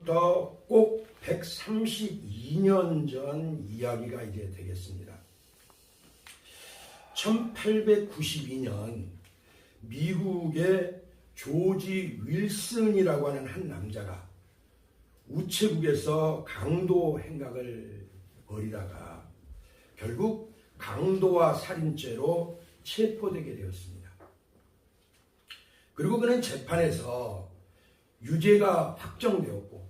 지금으로부터 꼭 132년 전 이야기가 이제 되겠습니다. 1892년 미국의 조지 윌슨이라고 하는 한 남자가 우체국에서 강도 행각을 벌이다가 결국 강도와 살인죄로 체포되게 되었습니다. 그리고 그는 재판에서 유죄가 확정되었고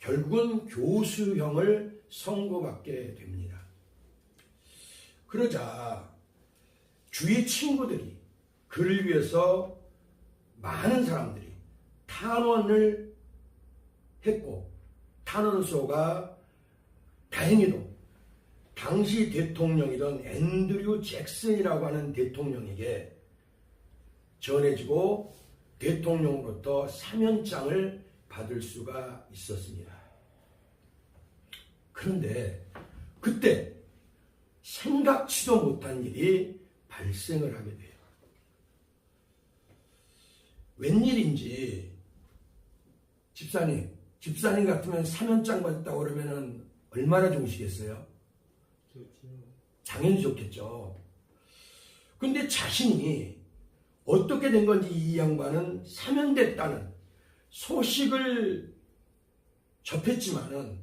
결국은 교수형을 선고받게 됩니다. 그러자 주위 친구들이 그를 위해서 많은 사람들이 탄원을 했고, 탄원서가 다행히도 당시 대통령이던 앤드류 잭슨이라고 하는 대통령에게 전해지고 대통령으로부터 사면장을 받을 수가 있었습니다. 그런데 그때 생각지도 못한 일이 발생을 하게 돼요. 웬일인지 집사님 같으면 사면장 받았다고 그러면 얼마나 좋으시겠어요? 당연히 좋겠죠. 근데 자신이 어떻게 된 건지 이 양반은 사면됐다는 소식을 접했지만은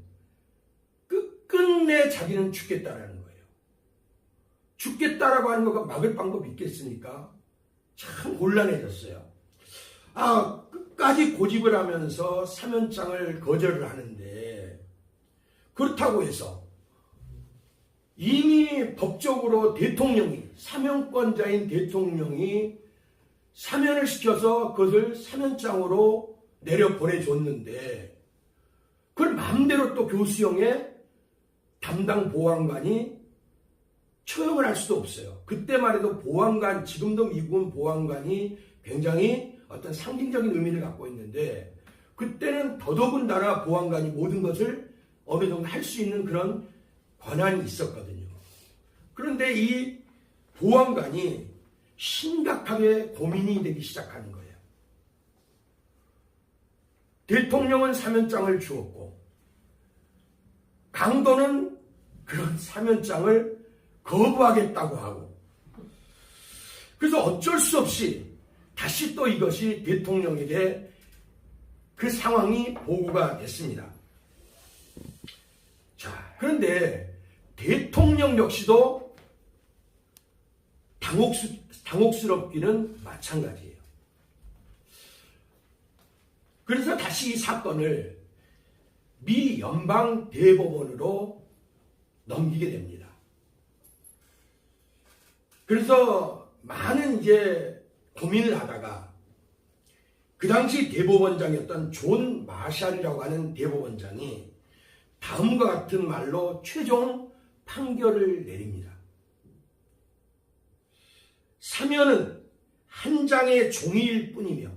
끝끝내 자기는 죽겠다라는 거예요. 죽겠다라고 하는 거가 막을 방법이 있겠습니까? 참 곤란해졌어요. 끝까지 고집을 하면서 사면장을 거절을 하는데, 그렇다고 해서 이미 법적으로 대통령이, 사면권자인 대통령이 사면을 시켜서 그것을 사면장으로 내려 보내줬는데, 그걸 마음대로 또 교수형의 담당 보안관이 처형을 할 수도 없어요. 그때만 해도 보안관, 지금도 미국은 보안관이 굉장히 어떤 상징적인 의미를 갖고 있는데, 그때는 더더군다나 보안관이 모든 것을 어느 정도 할 수 있는 그런 권한이 있었거든요. 그런데 이 보안관이 심각하게 고민이 되기 시작하는 거예요. 대통령은 사면장을 주었고 강도는 그런 사면장을 거부하겠다고 하고, 그래서 어쩔 수 없이 다시 또 이것이 대통령에게 그 상황이 보고가 됐습니다. 자, 그런데 대통령 역시도 당혹스럽기는 마찬가지예요. 그래서 다시 이 사건을 미 연방 대법원으로 넘기게 됩니다. 그래서 많은 이제 고민을 하다가 그 당시 대법원장이었던 존 마샬이라고 하는 대법원장이 다음과 같은 말로 최종 판결을 내립니다. 사면은 한 장의 종이일 뿐이며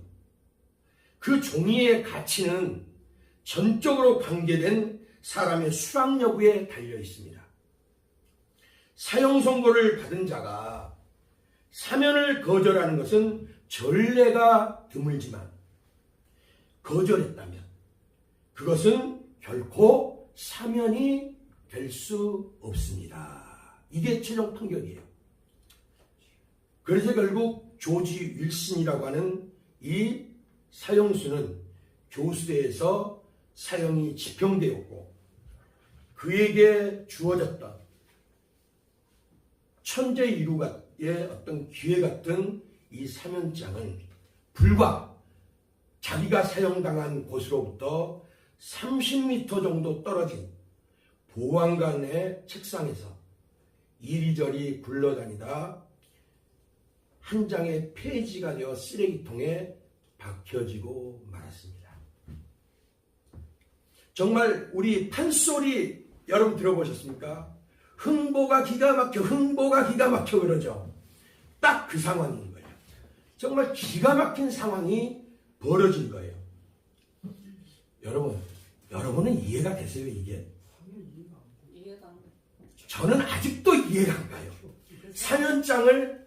그 종이의 가치는 전적으로 관계된 사람의 수락 여부에 달려 있습니다. 사형 선고를 받은 자가 사면을 거절하는 것은 전례가 드물지만 거절했다면 그것은 결코 사면이 될 수 없습니다. 이게 최종 판결이에요. 그래서 결국 조지 윌슨이라고 하는 이 사형수는 교수대에서 사형이 집행되었고, 그에게 주어졌던 천재 이루가의 어떤 기회 같은 이 사면장은 불과 자기가 사형당한 곳으로부터 30m 정도 떨어진 보안관의 책상에서 이리저리 굴러다니다 한 장의 폐지가 되어 쓰레기통에 박혀지고 말았습니다. 정말 우리 판소리 여러분 들어보셨습니까? 흥보가 기가 막혀 그러죠. 딱 그 상황인 거예요. 정말 기가 막힌 상황이 벌어진 거예요. 여러분은 이해가 되세요, 이게? 저는 아직도 이해가 안 가요. 사면장을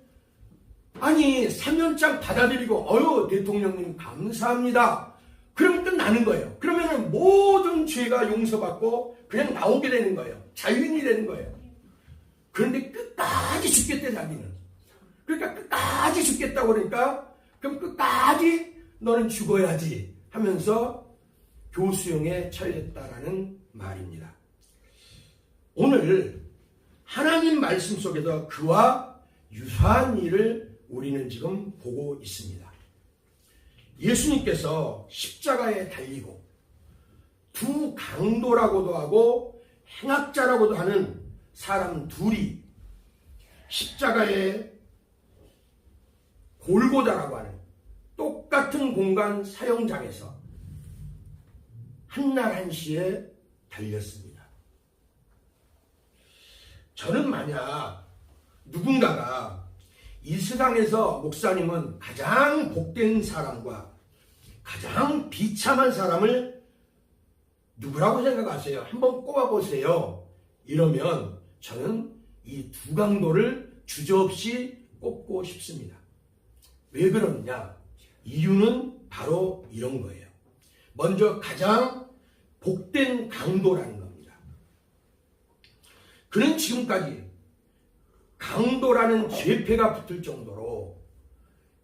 사면장 받아들이고 대통령님 감사합니다. 그러면 끝나는 거예요. 그러면은 모든 죄가 용서받고 그냥 나오게 되는 거예요. 자유인이 되는 거예요. 그런데 끝까지 죽겠대, 자기는. 그러니까 끝까지 죽겠다고 그러니까 그럼 끝까지 너는 죽어야지 하면서 교수형에 처했다라는 말입니다. 오늘 하나님 말씀 속에서 그와 유사한 일을 우리는 지금 보고 있습니다. 예수님께서 십자가에 달리고 두 강도라고도 하고 행악자라고도 하는 사람 둘이 십자가에 골고다라고 하는 똑같은 공간 사형장에서 한날 한시에 달렸습니다. 저는 만약 누군가가 이 세상에서 목사님은 가장 복된 사람과 가장 비참한 사람을 누구라고 생각하세요? 한번 꼽아보세요. 이러면 저는 이 두 강도를 주저없이 꼽고 싶습니다. 왜 그러느냐? 이유는 바로 이런 거예요. 먼저 가장 복된 강도라는 겁니다. 그는 지금까지 강도라는 죄패가 붙을 정도로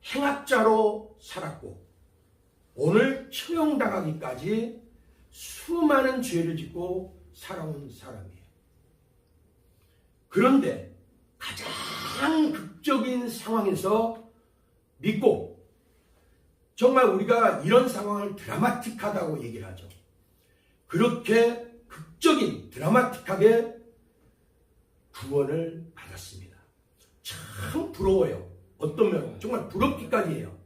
행악자로 살았고 오늘 처형당하기까지 수많은 죄를 짓고 살아온 사람이에요. 그런데 가장 극적인 상황에서 믿고 정말 우리가 이런 상황을 드라마틱하다고 얘기를 하죠. 그렇게 극적인 드라마틱하게 구원을 받았습니다. 참 부러워요. 어떤 면 정말 부럽기까지 해요.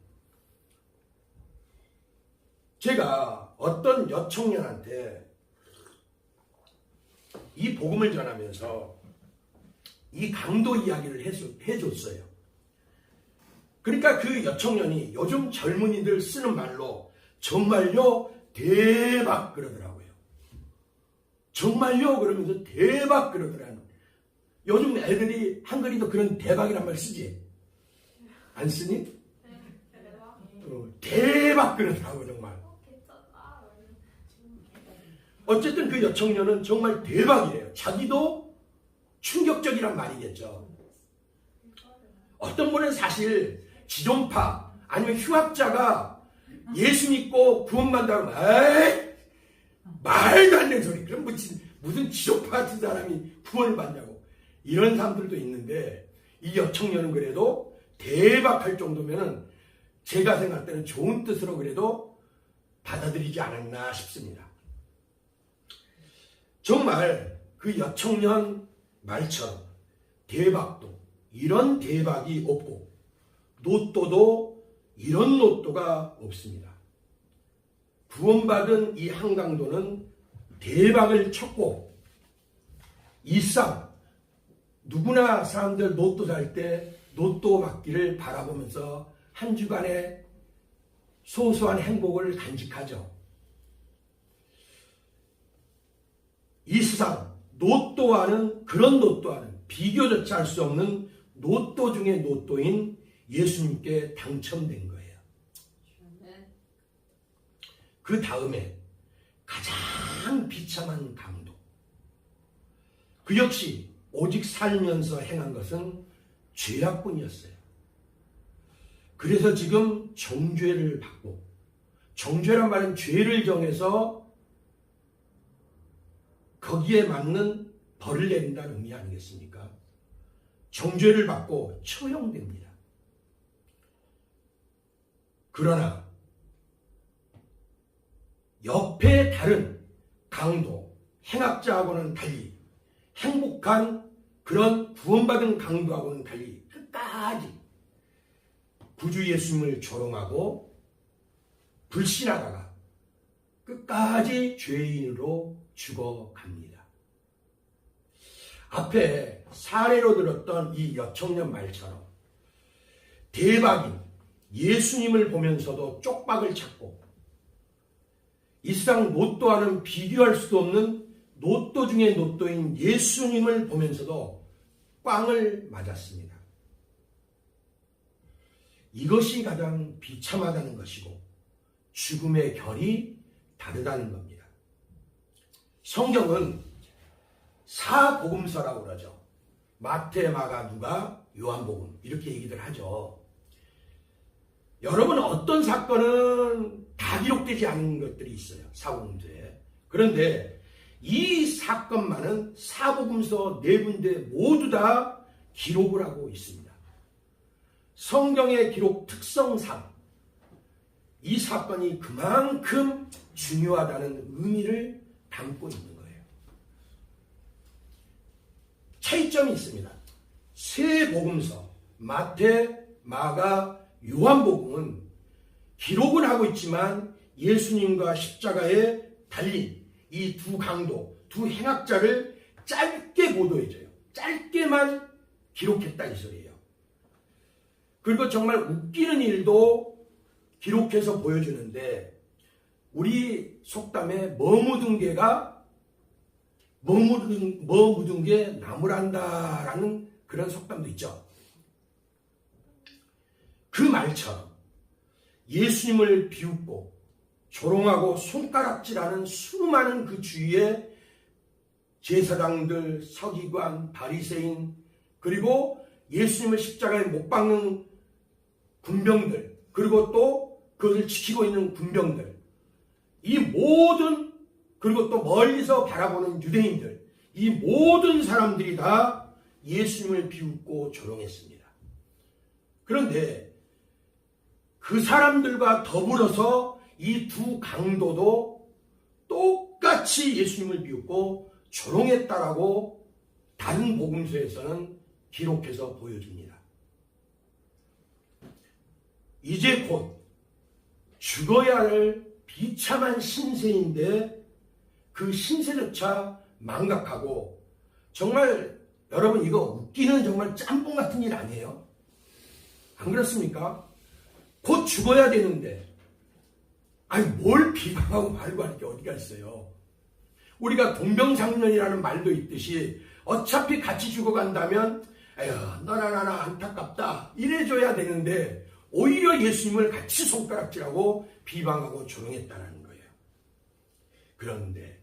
제가 어떤 여청년한테 이 복음을 전하면서 이 강도 이야기를 해줬어요. 그러니까 그 여청년이 요즘 젊은이들 쓰는 말로 정말요 대박 그러더라고요. 정말요 그러면서 대박 그러더라고요. 요즘 애들이 한글이도 그런 대박이란 말 쓰지? 안 쓰니? 대박 그러더라고요 정말. 어쨌든 그 여청년은 정말 대박이에요. 자기도 충격적이란 말이겠죠. 어떤 분은 사실 지존파 아니면 휴학자가 예수 믿고 구원받는다고 에이 말도 안 되는 소리. 그럼 무슨 지존파 같은 사람이 구원을 받냐고. 이런 사람들도 있는데 이 여청년은 그래도 대박할 정도면은 제가 생각할 때는 좋은 뜻으로 그래도 받아들이지 않았나 싶습니다. 정말 그 여청년 말처럼 대박도 이런 대박이 없고 노또도 이런 노또가 없습니다. 구원받은 이 한강도는 대박을 쳤고 일상 누구나 사람들 노또 살 때 노또 받기를 바라보면서 한 주간의 소소한 행복을 간직하죠. 이 세상 노또와는 그런 노또와는 비교조차 할 수 없는 노또 중의 노또인 예수님께 당첨된 거예요. 그 다음에 가장 비참한 강도. 그 역시 오직 살면서 행한 것은 죄악뿐이었어요. 그래서 지금 정죄를 받고, 정죄란 말은 죄를 정해서 거기에 맞는 벌을 내린다는 의미 아니겠습니까? 정죄를 받고 처형됩니다. 그러나 옆에 다른 강도, 행악자하고는 달리 행복한 그런 구원받은 강도하고는 달리 끝까지 구주 예수님을 조롱하고 불신하다가 끝까지 죄인으로 죽어갑니다. 앞에 사례로 들었던 이 여청년 말처럼 대박인 예수님을 보면서도 쪽박을 찾고 이 세상 노또와는 비교할 수도 없는 노또 중의 노또인 예수님을 보면서도 꽝을 맞았습니다. 이것이 가장 비참하다는 것이고 죽음의 결이 다르다는 겁니다. 성경은 사복음서라고 그러죠. 마태, 마가, 누가, 요한복음 이렇게 얘기들 하죠. 여러분, 어떤 사건은 다 기록되지 않은 것들이 있어요. 사복음서에. 그런데 이 사건만은 사복음서 네 군데 모두 다 기록을 하고 있습니다. 성경의 기록 특성상 이 사건이 그만큼 중요하다는 의미를 담고 있는 거예요. 차이점이 있습니다. 세 복음서, 마태, 마가, 요한복음은 기록을 하고 있지만 예수님과 십자가에 달린 이 두 강도, 두 행악자를 짧게 보도해줘요. 짧게만 기록했다 이 소리예요. 그리고 정말 웃기는 일도 기록해서 보여주는데, 우리 속담에 뭐 묻은 게 나무란다라는 그런 속담도 있죠. 그 말처럼 예수님을 비웃고 조롱하고 손가락질하는 수많은 그 주위에 제사장들, 서기관, 바리새인, 그리고 예수님을 십자가에 못 박는 군병들, 그리고 또 그것을 지키고 있는 군병들, 이 모든, 그리고 또 멀리서 바라보는 유대인들, 이 모든 사람들이 다 예수님을 비웃고 조롱했습니다. 그런데 그 사람들과 더불어서 이 두 강도도 똑같이 예수님을 비웃고 조롱했다라고 다른 복음서에서는 기록해서 보여줍니다. 이제 곧 죽어야 할 비참한 신세인데 그 신세조차 망각하고, 정말 여러분 이거 웃기는 정말 짬뽕 같은 일 아니에요? 안 그렇습니까? 곧 죽어야 되는데 아니 뭘 비방하고 말고 할 게 어디가 있어요. 우리가 동병상련이라는 말도 있듯이 어차피 같이 죽어간다면 에휴 너나 나나 안타깝다 이래줘야 되는데 오히려 예수님을 같이 손가락질하고 비방하고 조롱했다는 거예요. 그런데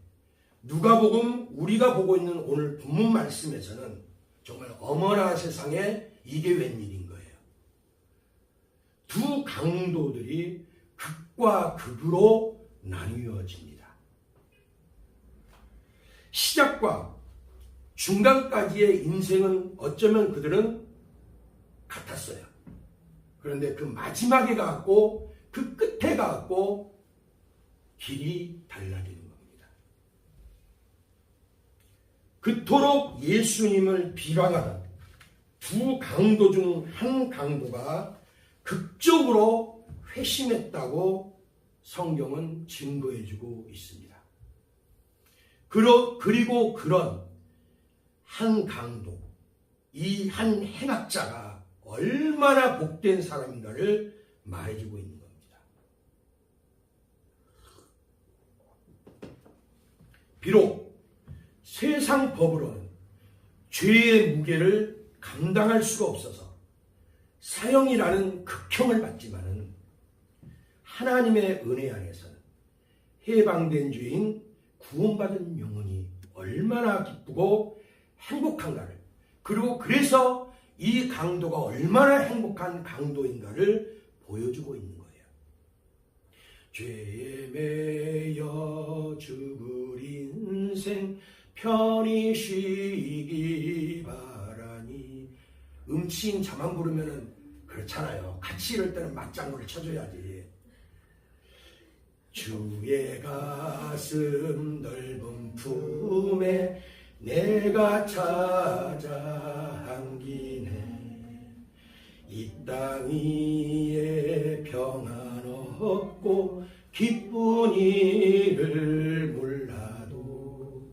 누가복음 우리가 보고 있는 오늘 본문 말씀에서는 정말 어머나 세상에 이게 웬일인 거예요. 두 강도들이 극과 극으로 나뉘어집니다. 시작과 중간까지의 인생은 어쩌면 그들은 같았어요. 그런데 그 마지막에 가고 그 끝에 가고 길이 달라지는 겁니다. 그토록 예수님을 비방하던 두 강도 중 한 강도가 극적으로 회심했다고 성경은 증거해주고 있습니다. 그리고 그런 한 강도, 이 한 행악자가 얼마나 복된 사람인가를 말해주고 있는 겁니다. 비록 세상 법으로는 죄의 무게를 감당할 수가 없어서 사형이라는 극형을 받지만은 하나님의 은혜 안에서는 해방된 죄인, 구원받은 영혼이 얼마나 기쁘고 행복한가를, 그리고 그래서 이 강도가 얼마나 행복한 강도인가를 보여주고 있는 거예요. 죄에 매여 죽을 인생 편히 쉬기 바라니. 음치인 자만 부르면은 그렇잖아요. 같이 이럴 때는 맞장구를 쳐줘야지. 주의 가슴 넓은 품에 내가 찾아 안기네. 이 땅 위에 평안 없고 기쁜 일을 몰라도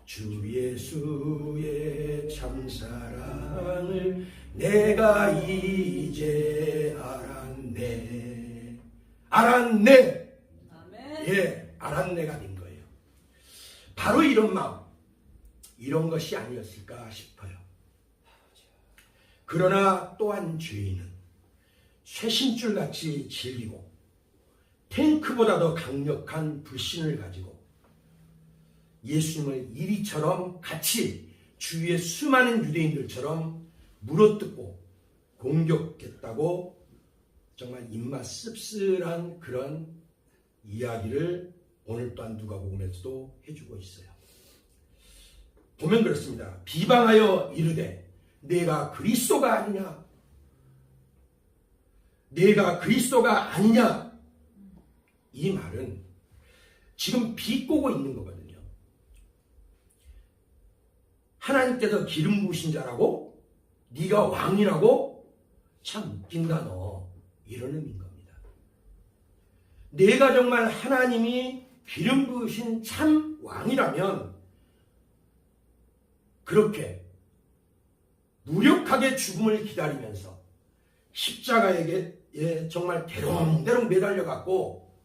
주 예수의 참사랑을 내가 이제 알았네. 알았네. 예, 알았네가 된 거예요. 바로 이런 마음, 이런 것이 아니었을까 싶어요. 그러나 또한 죄인은 쇠심줄같이 질리고, 탱크보다 더 강력한 불신을 가지고 예수님을 이리처럼 같이 주위의 수많은 유대인들처럼 물어뜯고 공격했다고 정말 입맛 씁쓸한 그런 이야기를 오늘 또한 누가복음에서도 해주고 있어요. 보면 그렇습니다. 비방하여 이르되 내가 그리스도가 아니냐? 내가 그리스도가 아니냐? 이 말은 지금 비꼬고 있는 거거든요. 하나님께서 기름 부으신 자라고? 네가 왕이라고? 참 웃긴다 너. 이런 의미인 겁니다. 내가 정말 하나님이 기름 부으신 참 왕이라면 그렇게 무력하게 죽음을 기다리면서 십자가에게 정말 대롱대롱 매달려 갖고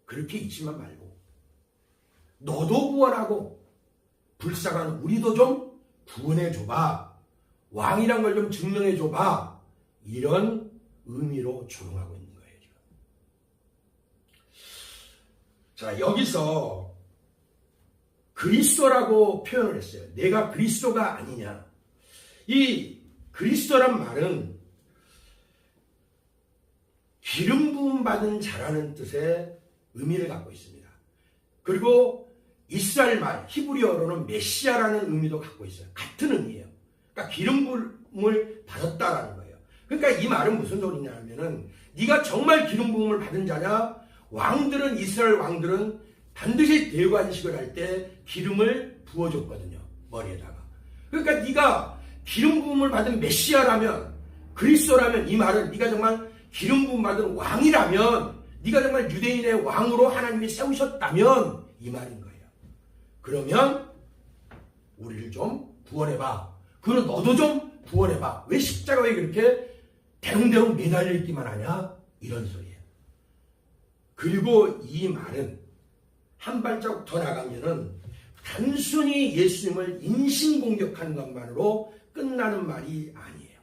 그렇게 있지만 말고 너도 구원하고 불쌍한 우리도 좀 구원해 줘봐. 왕이란 걸 좀 증명해 줘봐. 이런 의미로 조롱하고 있는 거예요. 지금. 자, 여기서 그리스도라고 표현을 했어요. 내가 그리스도가 아니냐. 이 그리스도란 말은 기름 부음 받은 자라는 뜻의 의미를 갖고 있습니다. 그리고 이스라엘 말 히브리어로는 메시아라는 의미도 갖고 있어요. 같은 의미예요. 그러니까 기름 부음을 받았다라는 거예요. 그러니까 이 말은 무슨 소리냐면은 네가 정말 기름 부음을 받은 자냐? 왕들은 이스라엘 왕들은 반드시 대관식을 할 때 기름을 부어줬거든요. 머리에다가. 그러니까 네가 기름 부음을 받은 메시아라면 그리스도라면 이 말은 네가 정말 기름 부음 받은 왕이라면 네가 정말 유대인의 왕으로 하나님이 세우셨다면 이 말인 거예요. 그러면 우리를 좀 구원해봐. 그럼 너도 좀 구원해봐. 왜 십자가에 그렇게 대롱대롱 매달려 있기만 하냐? 이런 소리예요. 그리고 이 말은 한 발자국 더 나가면은 단순히 예수님을 인신공격하는 것만으로 끝나는 말이 아니에요.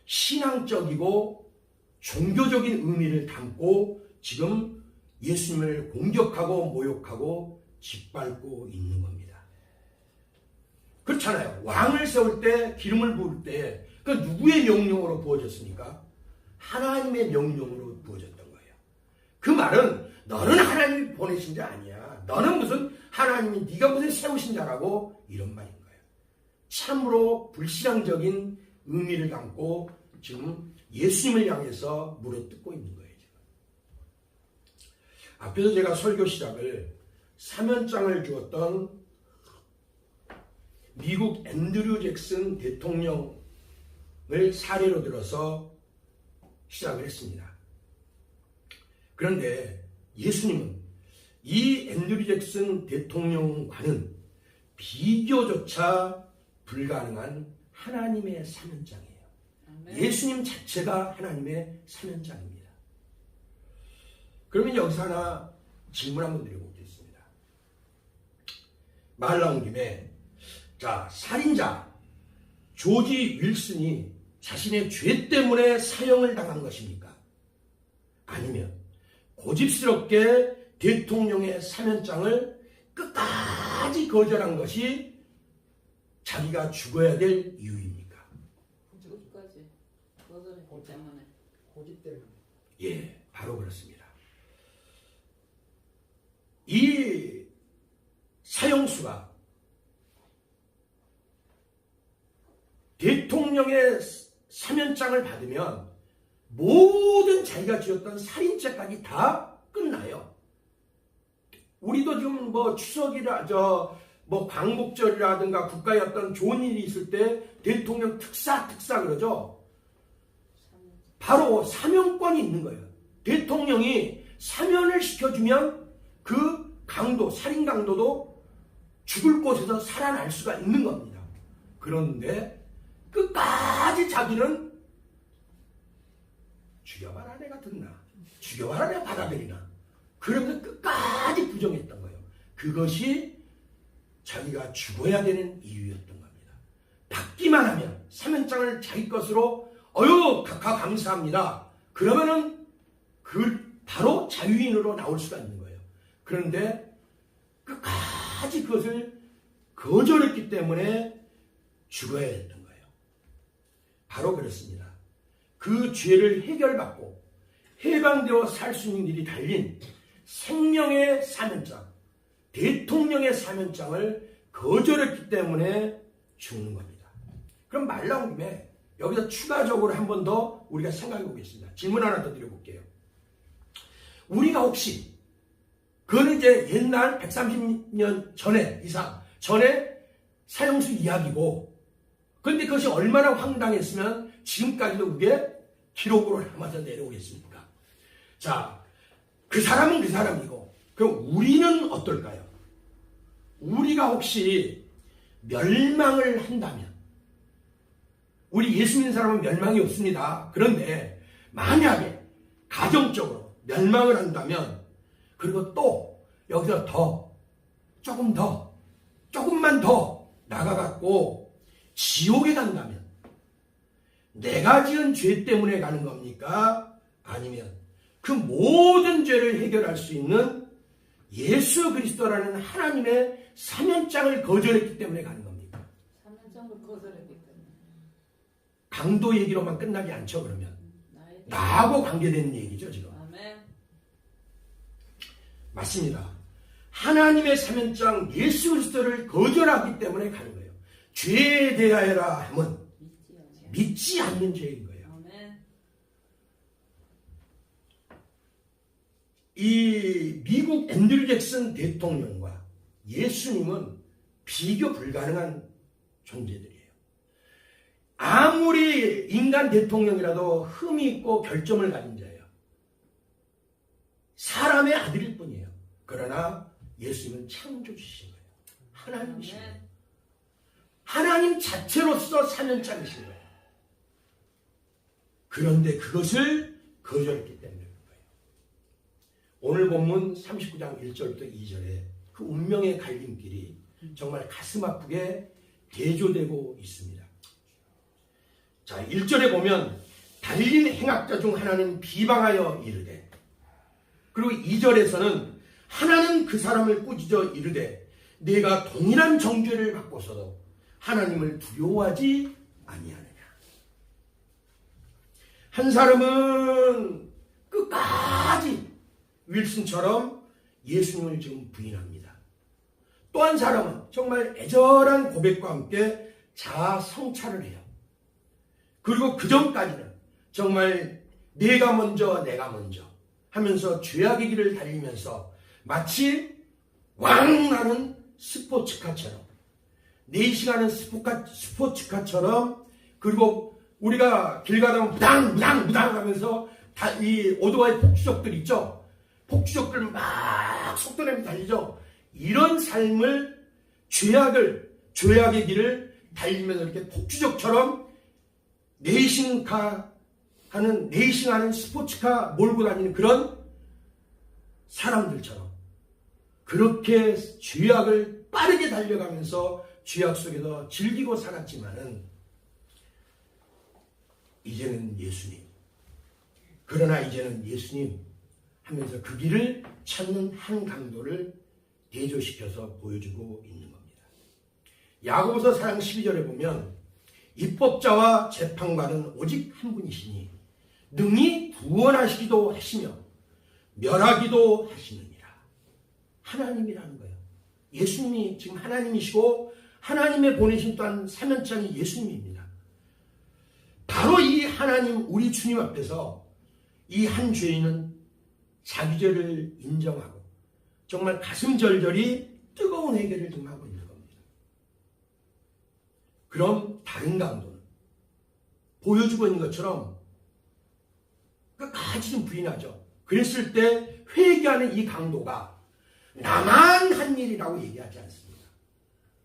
신앙적이고 종교적인 의미를 담고 지금 예수님을 공격하고 모욕하고 짓밟고 있는 겁니다. 그렇잖아요. 왕을 세울 때 기름을 부을 때 그 누구의 명령으로 부어졌습니까? 하나님의 명령으로 부어졌던 거예요. 그 말은 너는 하나님이 보내신 자 아니야. 너는 무슨 하나님이 네가 무슨 세우신 자라고 이런 말인 거예요. 참으로 불신앙적인 의미를 담고 지금 예수님을 향해서 물어뜯고 있는 거예요. 지금. 앞에서 제가 설교 시작을 사면장을 주었던 미국 앤드류 잭슨 대통령을 사례로 들어서 시작을 했습니다. 그런데 예수님은 이 앤드류 잭슨 대통령과는 비교조차 불가능한 하나님의 사면장이에요. 예수님 자체가 하나님의 사면장입니다. 그러면 여기서 하나 질문 한번 드려보겠습니다. 말 나온 김에 자, 살인자 조지 윌슨이 자신의 죄 때문에 사형을 당한 것입니까? 아니면 고집스럽게 대통령의 사면장을 끝까지 거절한 것이 자기가 죽어야 될 이유입니까? 끝까지 거절했기 때문에. 고집 때문에. 예, 바로 그렇습니다. 이 사형수가 대통령의 사면장을 받으면 모든 자기가 지었던 살인죄까지 다 끝나요. 우리도 지금 뭐 추석이라 뭐 광복절이라든가 국가에 어떤 좋은 일이 있을 때 대통령 특사 그러죠. 바로 사면권이 있는 거예요. 대통령이 사면을 시켜주면 그 강도, 살인 강도도 죽을 곳에서 살아날 수가 있는 겁니다. 그런데 끝까지 자기는 죽여봐라 내가 듣나, 죽여봐라 내가 받아들이나, 그러면서 끝까지 부정했던 거예요. 그것이 자기가 죽어야 되는 이유였던 겁니다. 받기만 하면 사면장을 자기 것으로 각하 감사합니다. 그러면은 그 바로 자유인으로 나올 수가 있는 거예요. 그런데 끝까지 그것을 거절했기 때문에 죽어야 했던 거예요. 바로 그렇습니다. 그 죄를 해결받고 해방되어 살 수 있는 일이 달린 생명의 사면장, 대통령의 사면장을 거절했기 때문에 죽는 겁니다. 그럼 말 나온 김에 여기서 추가적으로 한 번 더 우리가 생각해 보겠습니다. 질문 하나 더 드려볼게요. 우리가 혹시 그거는 이제 옛날 130년 전에 이상 전에 사형수 이야기고, 그런데 그것이 얼마나 황당했으면 지금까지도 그게 기록으로 남아서 내려오겠습니까? 자, 그 사람은 그 사람이고, 그럼 우리는 어떨까요? 우리가 혹시 멸망을 한다면, 우리 예수 믿는 사람은 멸망이 없습니다. 그런데 만약에 가정적으로 멸망을 한다면, 그리고 또 여기서 조금만 더 나가갖고 지옥에 간다면 내가 지은 죄 때문에 가는 겁니까? 아니면 그 모든 죄를 해결할 수 있는 예수 그리스도라는 하나님의 사면장을 거절했기 때문에 가는 겁니까? 사면장을 거절했기 때문에. 강도 얘기로만 끝나지 않죠. 그러면 나하고 관계되는 얘기죠 지금. 아멘. 맞습니다. 하나님의 사면장 예수 그리스도를 거절하기 때문에 가는 거예요. 죄에 대하여라 함은 믿지 않는 죄인 거예요. 아멘. 이 미국 앤드류 잭슨 대통령과 예수님은 비교 불가능한 존재들이에요. 아무리 인간 대통령이라도 흠이 있고 결점을 가진 자예요. 사람의 아들일 뿐이에요. 그러나 예수님은 창조주신 거예요. 하나님이신 거예요. 하나님 자체로서 사면장이신 거예요. 그런데 그것을 거절했기 때문에 그런 거예요. 오늘 본문 39장 1절부터 2절에 그 운명의 갈림길이 정말 가슴 아프게 대조되고 있습니다. 자, 1절에 보면 달린 행악자 중 하나는 비방하여 이르되, 그리고 2절에서는 하나는 그 사람을 꾸짖어 이르되 내가 동일한 정죄를 받고서도 하나님을 두려워하지 아니하느냐. 한 사람은 끝까지 윌슨처럼 예수님을 지금 부인합니다. 또 한 사람은 정말 애절한 고백과 함께 자아 성찰을 해요. 그리고 그 전까지는 정말 내가 먼저 하면서 죄악의 길을 달리면서 마치 왕나는 스포츠카처럼, 레이싱하는 스포츠카처럼, 그리고 우리가 길 가다 보면 무당 하면서 이 오토바이 폭주족들 있죠? 폭주족들 막 속도 내면서 달리죠? 이런 삶을, 죄악의 길을 달리면서 이렇게 폭주족처럼 레이싱하는 스포츠카 몰고 다니는 그런 사람들처럼 그렇게 죄악을 빠르게 달려가면서 죄악 속에서 즐기고 살았지만은 이제는 예수님, 그러나 이제는 예수님 하면서 그 길을 찾는 한 강도를 대조시켜서 보여주고 있는 겁니다. 야고보서 4장 12절에 보면 입법자와 재판관은 오직 한 분이시니 능히 구원하시기도 하시며 멸하기도 하시느니라. 하나님이라는 거예요. 예수님이 지금 하나님이시고 하나님의 보내신 또한 사면장이 예수님입니다. 바로 이 하나님, 우리 주님 앞에서 이 한 죄인은 자기 죄를 인정하고 정말 가슴 절절히 뜨거운 회개를 좀 하고 있는 겁니다. 그럼 다른 강도는 보여주고 있는 것처럼 끝까지 좀 부인하죠. 그랬을 때 회개하는 이 강도가 나만 한 일이라고 얘기하지 않습니다.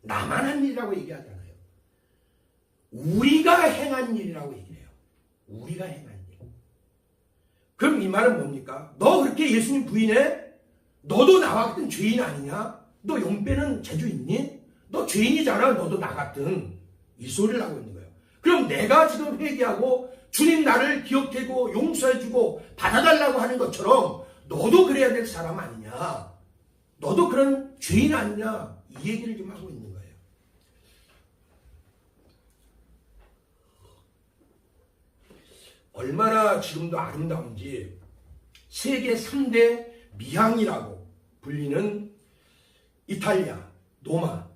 나만 한 일이라고 얘기하지 않아요. 우리가 행한 일이라고 얘기해요. 우리가 행한 일. 그럼 이 말은 뭡니까? 너 그렇게 예수님 부인해? 너도 나와 같은 죄인 아니냐? 너 용 빼는 재주 있니? 너 죄인이잖아. 너도 나 같은. 이 소리를 하고 있는 거예요. 그럼 내가 지금 회개하고 주님 나를 기억해고 용서해주고 받아달라고 하는 것처럼 너도 그래야 될 사람 아니냐? 너도 그런 죄인 아니냐? 이 얘기를 좀 하고 있는 거예요. 얼마나 지금도 아름다운지 세계 3대 미항이라고 불리는 이탈리아, 로마.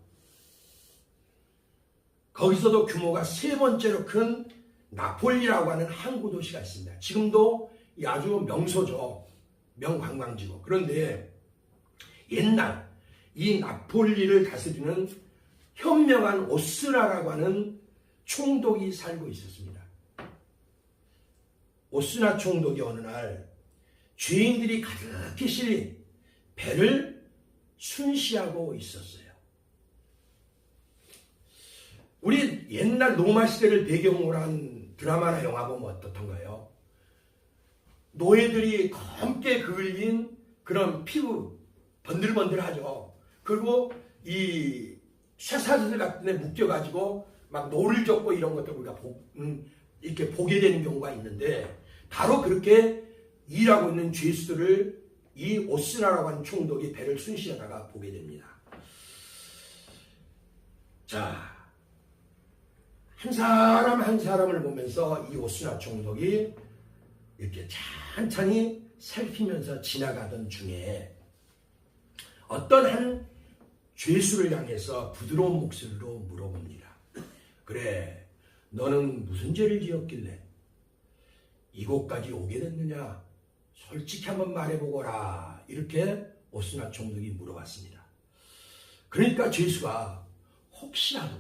거기서도 규모가 세 번째로 큰 나폴리라고 하는 항구 도시가 있습니다. 지금도 아주 명소죠. 명관광지고. 그런데 옛날 이 나폴리를 다스리는 현명한 오스나라고 하는 총독이 살고 있었습니다. 오스나 총독이 어느 날 죄인들이 가득히 실린 배를 순시하고 있었어요. 우리 옛날 로마 시대를 배경으로 한 드라마나 영화 보면 어떻던가요? 노예들이 검게 그을린 그런 피부 번들번들하죠. 그리고 이 쇠사슬 같은 데 묶여가지고 막 노를 젓고 이런 것들 우리가 이렇게 보게 되는 경우가 있는데 바로 그렇게 일하고 있는 죄수들을 이 오스나라고 하는 총독이 배를 순시하다가 보게 됩니다. 자, 한 사람 한 사람을 보면서 이 오스나 총독이 이렇게 천천히 살피면서 지나가던 중에 어떤 한 죄수를 향해서 부드러운 목소리로 물어봅니다. 그래, 너는 무슨 죄를 지었길래 이곳까지 오게 됐느냐? 솔직히 한번 말해보거라. 이렇게 오스나 총독이 물어봤습니다. 그러니까 죄수가 혹시라도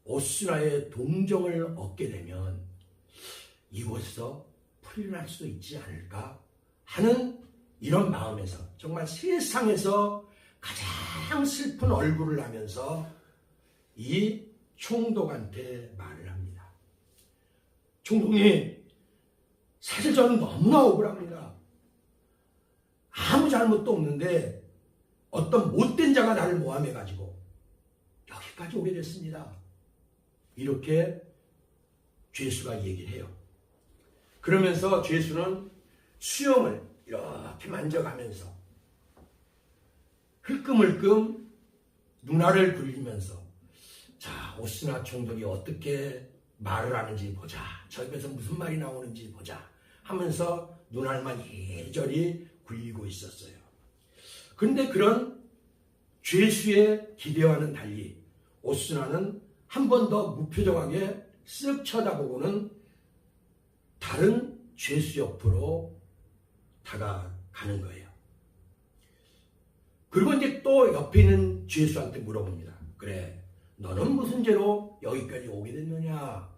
오스나의 동정을 얻게 되면 이곳에서 풀려날 수도 있지 않을까 하는 이런 마음에서 정말 세상에서 가장 슬픈 얼굴을 하면서 이 총독한테 말을 합니다. 총독님, 사실 저는 너무나 억울합니다. 아무 잘못도 없는데 어떤 못된 자가 나를 모함해가지고 여기까지 오게 됐습니다. 이렇게 죄수가 얘기를 해요. 그러면서 죄수는 수염을 이렇게 만져가면서 흘끔흘끔 눈알을 굴리면서 자, 오스나 총독이 어떻게 말을 하는지 보자. 저 입에서 무슨 말이 나오는지 보자 하면서 눈알만 이리저리 굴리고 있었어요. 그런데 그런 죄수의 기대와는 달리 오스나는 한 번 더 무표정하게 쓱 쳐다보고는 다른 죄수 옆으로 다가가는 거예요. 그리고 이제 또 옆에 있는 죄수한테 물어봅니다. 그래, 너는 무슨 죄로 여기까지 오게 됐느냐?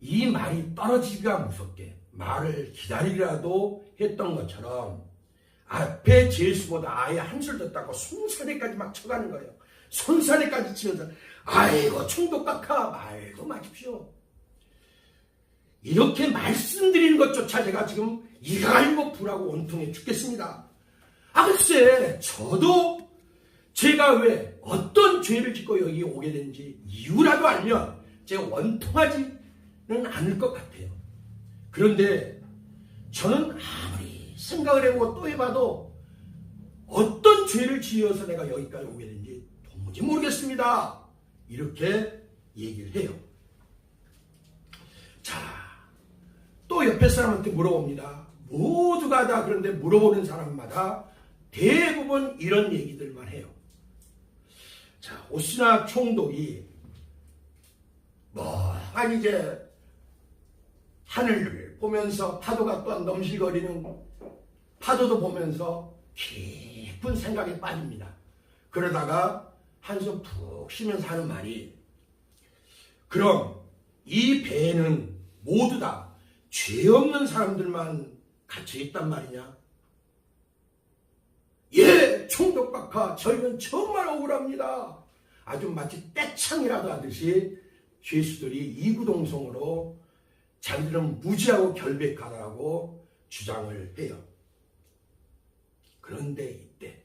이 말이 떨어지기가 무섭게 말을 기다리라도 했던 것처럼 앞에 죄수보다 아예 한술 더 따고 손사래까지 막 쳐가는 거예요. 손사래까지 치면서 아이고 총독각하 말도 마십시오. 이렇게 말씀드리는 것조차 제가 지금 이가 알고 불하고 온통해 죽겠습니다. 글쎄 저도 제가 왜 어떤 죄를 짓고 여기 오게 된지 이유라도 알면 제가 원통하지는 않을 것 같아요. 그런데 저는 아무리 생각을 해보고 또 해봐도 어떤 죄를 지어서 내가 여기까지 오게 된지 도무지 모르겠습니다. 이렇게 얘기를 해요. 자, 또 옆에 사람한테 물어봅니다. 모두가 다 그런데 물어보는 사람마다 대부분 이런 얘기들만 해요. 자, 오스나 총독이 한 이제 하늘을 보면서 파도가 또한 넘실거리는 파도도 보면서 깊은 생각에 빠집니다. 그러다가 한숨 푹 쉬면서 하는 말이 그럼 이 배에는 모두 다 죄 없는 사람들만 갇혀있단 말이냐? 예, 총독박하 저희는 정말 억울합니다. 아주 마치 떼창이라도 하듯이 죄수들이 이구동성으로 자기들은 무지하고 결백하다고 주장을 해요. 그런데 이때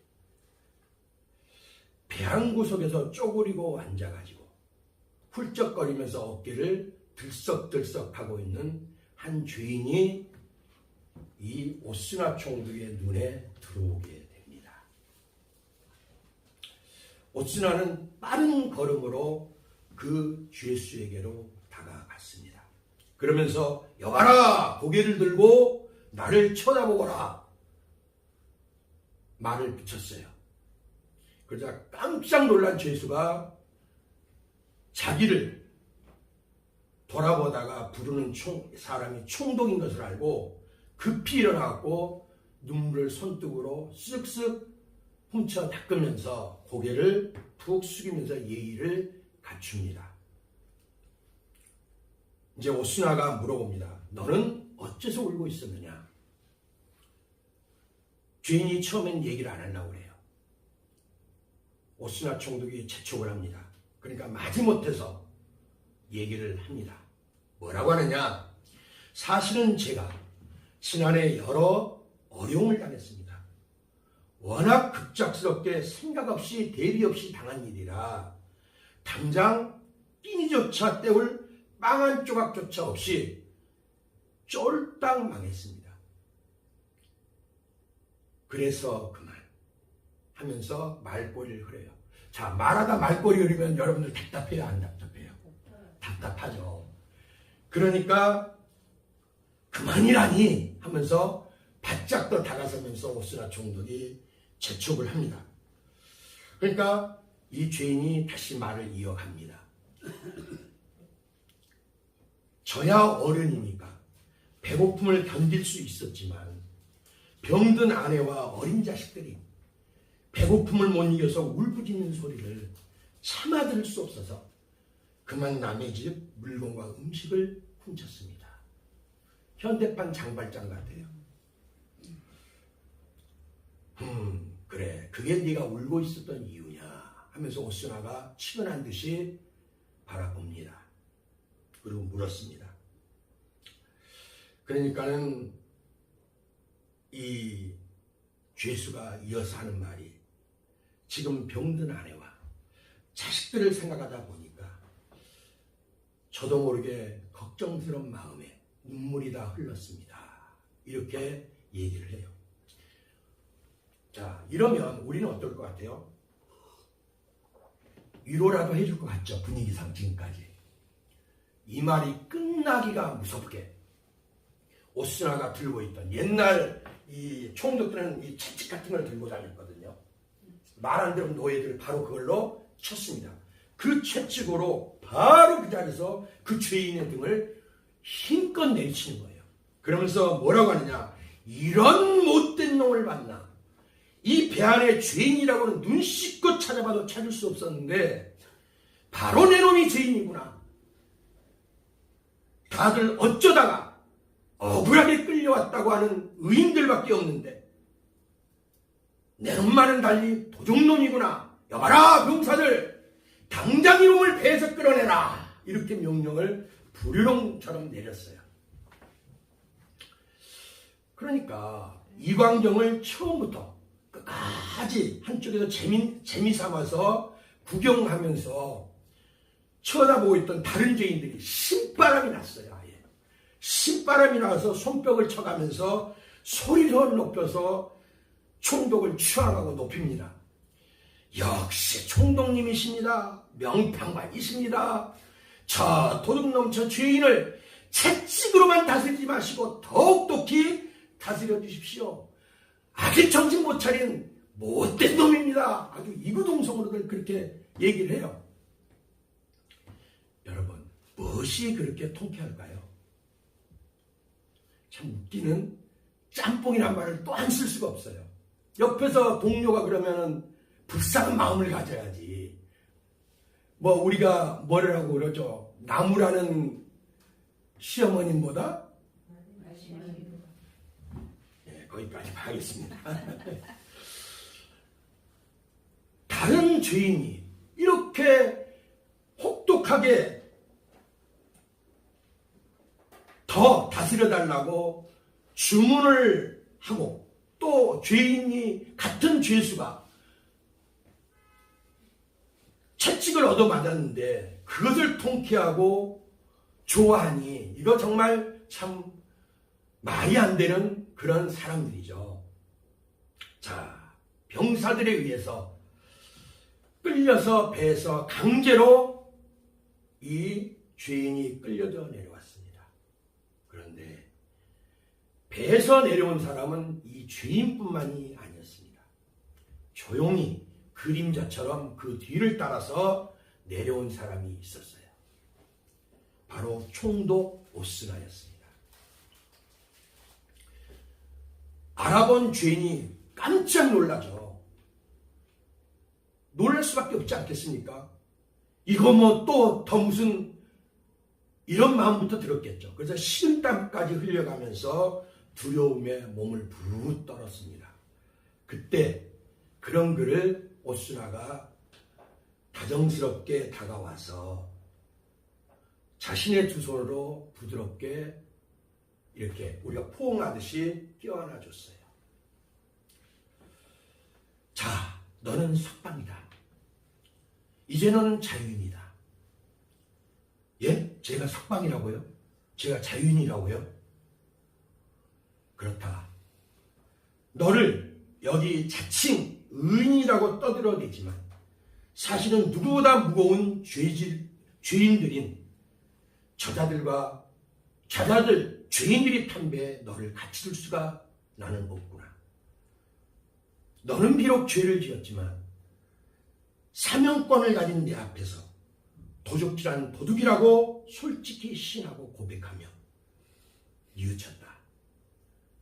배 한 구석에서 쪼그리고 앉아가지고 훌쩍거리면서 어깨를 들썩들썩하고 있는 한 죄인이 이 오스나 총독의 눈에 들어오게 됩니다. 오스나는 빠른 걸음으로 그 죄수에게로 다가갔습니다. 그러면서 여봐라, 고개를 들고 나를 쳐다보거라 말을 붙였어요. 그러자 깜짝 놀란 죄수가 자기를 돌아보다가 부르는 사람이 총독인 것을 알고 급히 일어나고 눈물을 손등으로 쓱쓱 훔쳐 닦으면서 고개를 푹 숙이면서 예의를 갖춥니다. 이제 오스나가 물어봅니다. 너는 어째서 울고 있었느냐? 죄인이 처음엔 얘기를 안 하려고 그래요. 오스나 총독이 재촉을 합니다. 그러니까 마지못해서 얘기를 합니다. 뭐라고 하느냐? 사실은 제가 지난해 여러 어려움을 당했습니다. 워낙 급작스럽게 생각 없이 대비 없이 당한 일이라 당장 끼니조차 때울 빵 한 조각조차 없이 쫄딱 망했습니다. 그래서 그만 하면서 말꼬리를 흐려요. 자, 말하다 말꼬리 흐리면 여러분들 답답해요, 안 답답해요? 답답하죠. 그러니까 그만이라니 하면서 바짝 더 다가서면서 오스나 총독이 재촉을 합니다. 그러니까 이 죄인이 다시 말을 이어갑니다. 저야 어른이니까 배고픔을 견딜 수 있었지만 병든 아내와 어린 자식들이 배고픔을 못 이겨서 울부짖는 소리를 참아 들을 수 없어서 그만 남의 집 물건과 음식을 훔쳤습니다. 현대판 장발장 같아요. 그래, 그게 네가 울고 있었던 이유냐 하면서 오스나가 치근한 듯이 바라봅니다. 그리고 물었습니다. 그러니까는 이 죄수가 이어서 하는 말이 지금 병든 아내와 자식들을 생각하다 보니까 저도 모르게 걱정스러운 마음에 눈물이 다 흘렀습니다. 이렇게 얘기를 해요. 자, 이러면 우리는 어떨 것 같아요? 위로라도 해줄 것 같죠? 분위기상 지금까지. 이 말이 끝나기가 무섭게 오스나가 들고 있던 옛날 이 총독들은 이 채찍 같은 걸 들고 다녔거든요. 말 안 들으면 노예들 바로 그걸로 쳤습니다. 그 채찍으로 바로 그 자리에서 그 죄인의 등을 힘껏 내리치는 거예요. 그러면서 뭐라고 하느냐? 이런 못된 놈을 만나. 이 배 안에 죄인이라고는 눈 씻고 찾아봐도 찾을 수 없었는데 바로 내 놈이 죄인이구나. 다들 어쩌다가 억울하게 끌려왔다고 하는 의인들밖에 없는데 내 놈만은 달리 도둑놈이구나. 여봐라 병사들, 당장 이놈을 배에서 끌어내라. 이렇게 명령을 부르릉처럼 내렸어요. 그러니까 이광경을 처음부터 끝까지 한쪽에서 재미삼아서 구경하면서 쳐다보고 있던 다른 죄인들이 신바람이 났어요. 아예 신바람이 나서 손뼉을 쳐가면서 소리를 높여서 총독을 추앙하고 높입니다. 역시 총독님이십니다. 명판관이십니다. 저 도둑놈 저 죄인을 채찍으로만 다스리지 마시고 더욱 똑히 다스려 주십시오. 아직 정신 못 차린 못된 놈입니다. 아주 이구동성으로들 그렇게 얘기를 해요. 여러분, 무엇이 그렇게 통쾌할까요? 참 웃기는 짬뽕이란 말을 또 안 쓸 수가 없어요. 옆에서 동료가 그러면은 불쌍한 마음을 가져야지. 뭐 우리가 뭐라고 그러죠? 나무라는 시어머님보다 거기까지 하겠습니다. 다른 죄인이 이렇게 혹독하게 더 다스려달라고 주문을 하고 또 죄인이 같은 죄수가 채찍을 얻어맞았는데 그것을 통쾌하고 좋아하니 이거 정말 참 말이 안 되는 그런 사람들이죠. 자, 병사들에 의해서 끌려서 배에서 강제로 이 죄인이 끌려져 내려왔습니다. 그런데 배에서 내려온 사람은 이 죄인뿐만이 아니었습니다. 조용히 그림자처럼 그 뒤를 따라서 내려온 사람이 있었어요. 바로 총독 오스나였습니다. 알아본 죄인이 깜짝 놀라죠. 놀랄 수밖에 없지 않겠습니까? 이거 뭐 또 더 무슨 이런 마음부터 들었겠죠. 그래서 식은땀까지 흘려가면서 두려움에 몸을 부르르 떨었습니다. 그때 그런 그를 오스나가 다정스럽게 다가와서 자신의 두 손으로 부드럽게 이렇게 우리가 포옹하듯이 껴안아 줬어요. 자, 너는 석방이다. 이제 너는 자유인이다. 예? 제가 석방이라고요? 제가 자유인이라고요? 그렇다. 너를 여기 자칭 의인이라고 떠들어대지만 사실은 누구보다 무거운 죄인들인 죄인들이 탄 배에 너를 같이 둘 수가 나는 없구나. 너는 비록 죄를 지었지만 사명권을 가진 내 앞에서 도적질한 도둑이라고 솔직히 시인하고 고백하며 뉘우쳤다.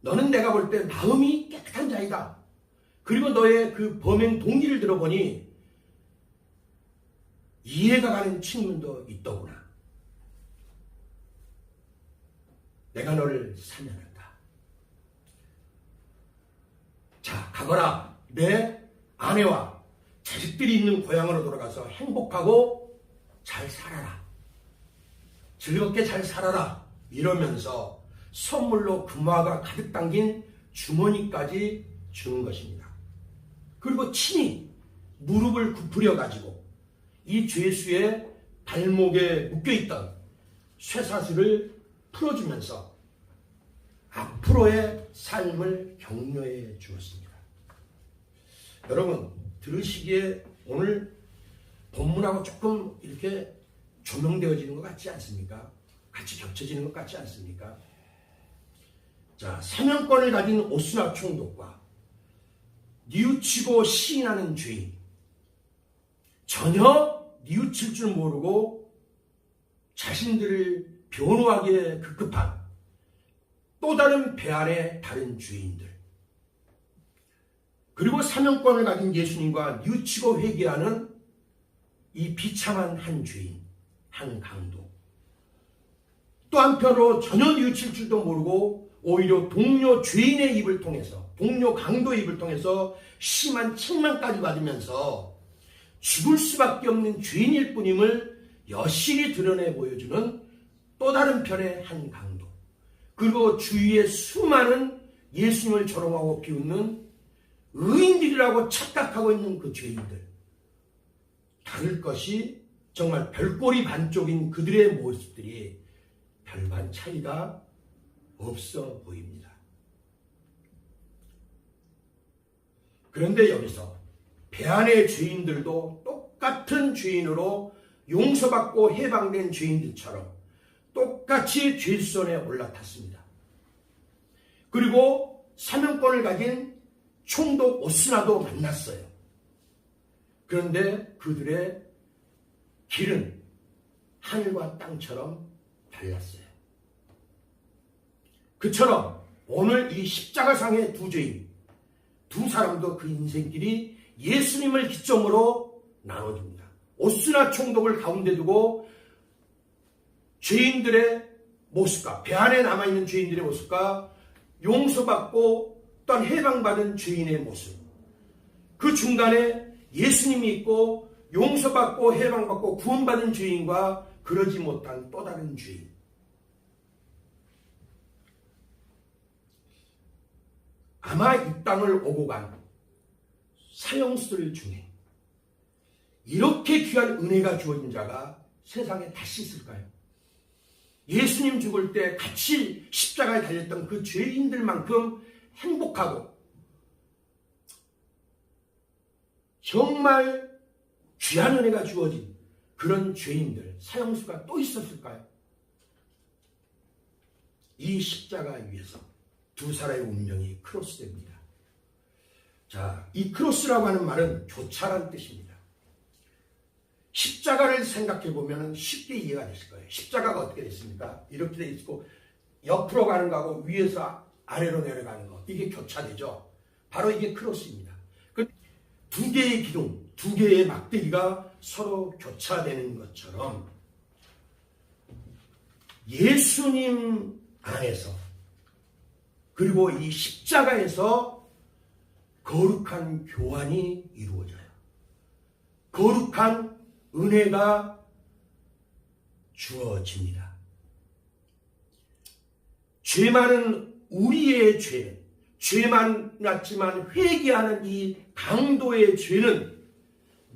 너는 내가 볼 때 마음이 깨끗한 자이다. 그리고 너의 그 범행 동기를 들어보니 이해가 가는 측면도 있더구나. 내가 너를 사면한다. 자, 가거라. 내 아내와 자식들이 있는 고향으로 돌아가서 행복하고 잘 살아라. 즐겁게 잘 살아라. 이러면서 선물로 금화가 가득 담긴 주머니까지 주는 것입니다. 그리고 친히 무릎을 굽으려 가지고 이 죄수의 발목에 묶여있던 쇠사슬을 풀어주면서 앞으로의 삶을 격려해 주었습니다. 여러분, 들으시기에 오늘 본문하고 조금 이렇게 조명되어지는 것 같지 않습니까? 같이 겹쳐지는 것 같지 않습니까? 자, 사명권을 가진 오스나 총독과 뉘우치고 시인하는 죄인, 전혀 뉘우칠 줄 모르고 자신들을 변호하기에 급급한 또 다른 배 안의 다른 죄인들, 그리고 사명권을 가진 예수님과 뉘우치고 회개하는 이 비참한 한 죄인, 한 강도, 또 한편으로 전혀 뉘우칠 줄도 모르고 오히려 동료 죄인의 입을 통해서, 동료 강도의 입을 통해서 심한 책망까지 받으면서 죽을 수밖에 없는 죄인일 뿐임을 여실히 드러내 보여주는 또 다른 편의 한 강도, 그리고 주위에 수많은 예수님을 조롱하고 비웃는 의인들이라고 착각하고 있는 그 죄인들, 다를 것이 정말 별꼴이 반쪽인 그들의 모습들이 별반 차이가 없어 보입니다. 그런데 여기서 배 안의 죄인들도 똑같은 죄인으로 용서받고 해방된 죄인들처럼 똑같이 죄수선에 올라탔습니다. 그리고 사명권을 가진 총독 오스나도 만났어요. 그런데 그들의 길은 하늘과 땅처럼 달랐어요. 그처럼 오늘 이 십자가상의 두 죄인, 두 사람도 그 인생길이 예수님을 기점으로 나눠줍니다. 오스나 총독을 가운데 두고 죄인들의 모습과, 배 안에 남아있는 죄인들의 모습과 용서받고 또한 해방받은 죄인의 모습, 그 중간에 예수님이 있고 용서받고 해방받고 구원받은 죄인과 그러지 못한 또 다른 죄인, 아마 이 땅을 오고 간 사형수들 중에 이렇게 귀한 은혜가 주어진 자가 세상에 다시 있을까요? 예수님 죽을 때 같이 십자가에 달렸던 그 죄인들만큼 행복하고 정말 귀한 은혜가 주어진 그런 죄인들, 사형수가 또 있었을까요? 이 십자가 위에서 두 사람의 운명이 크로스됩니다. 자, 이 크로스라고 하는 말은 교차라는 뜻입니다. 십자가를 생각해 보면 쉽게 이해가 되실 거예요. 십자가가 어떻게 됐습니까? 이렇게 돼 있고 옆으로 가는 거하고 위에서 아래로 내려가는 거, 이게 교차되죠. 바로 이게 크로스입니다. 두 개의 기둥, 두 개의 막대기가 서로 교차되는 것처럼 예수님 안에서 그리고 이 십자가에서 거룩한 교환이 이루어져요. 거룩한 은혜가 주어집니다. 죄 많은 우리의 죄 많았지만 회개하는 이 강도의 죄는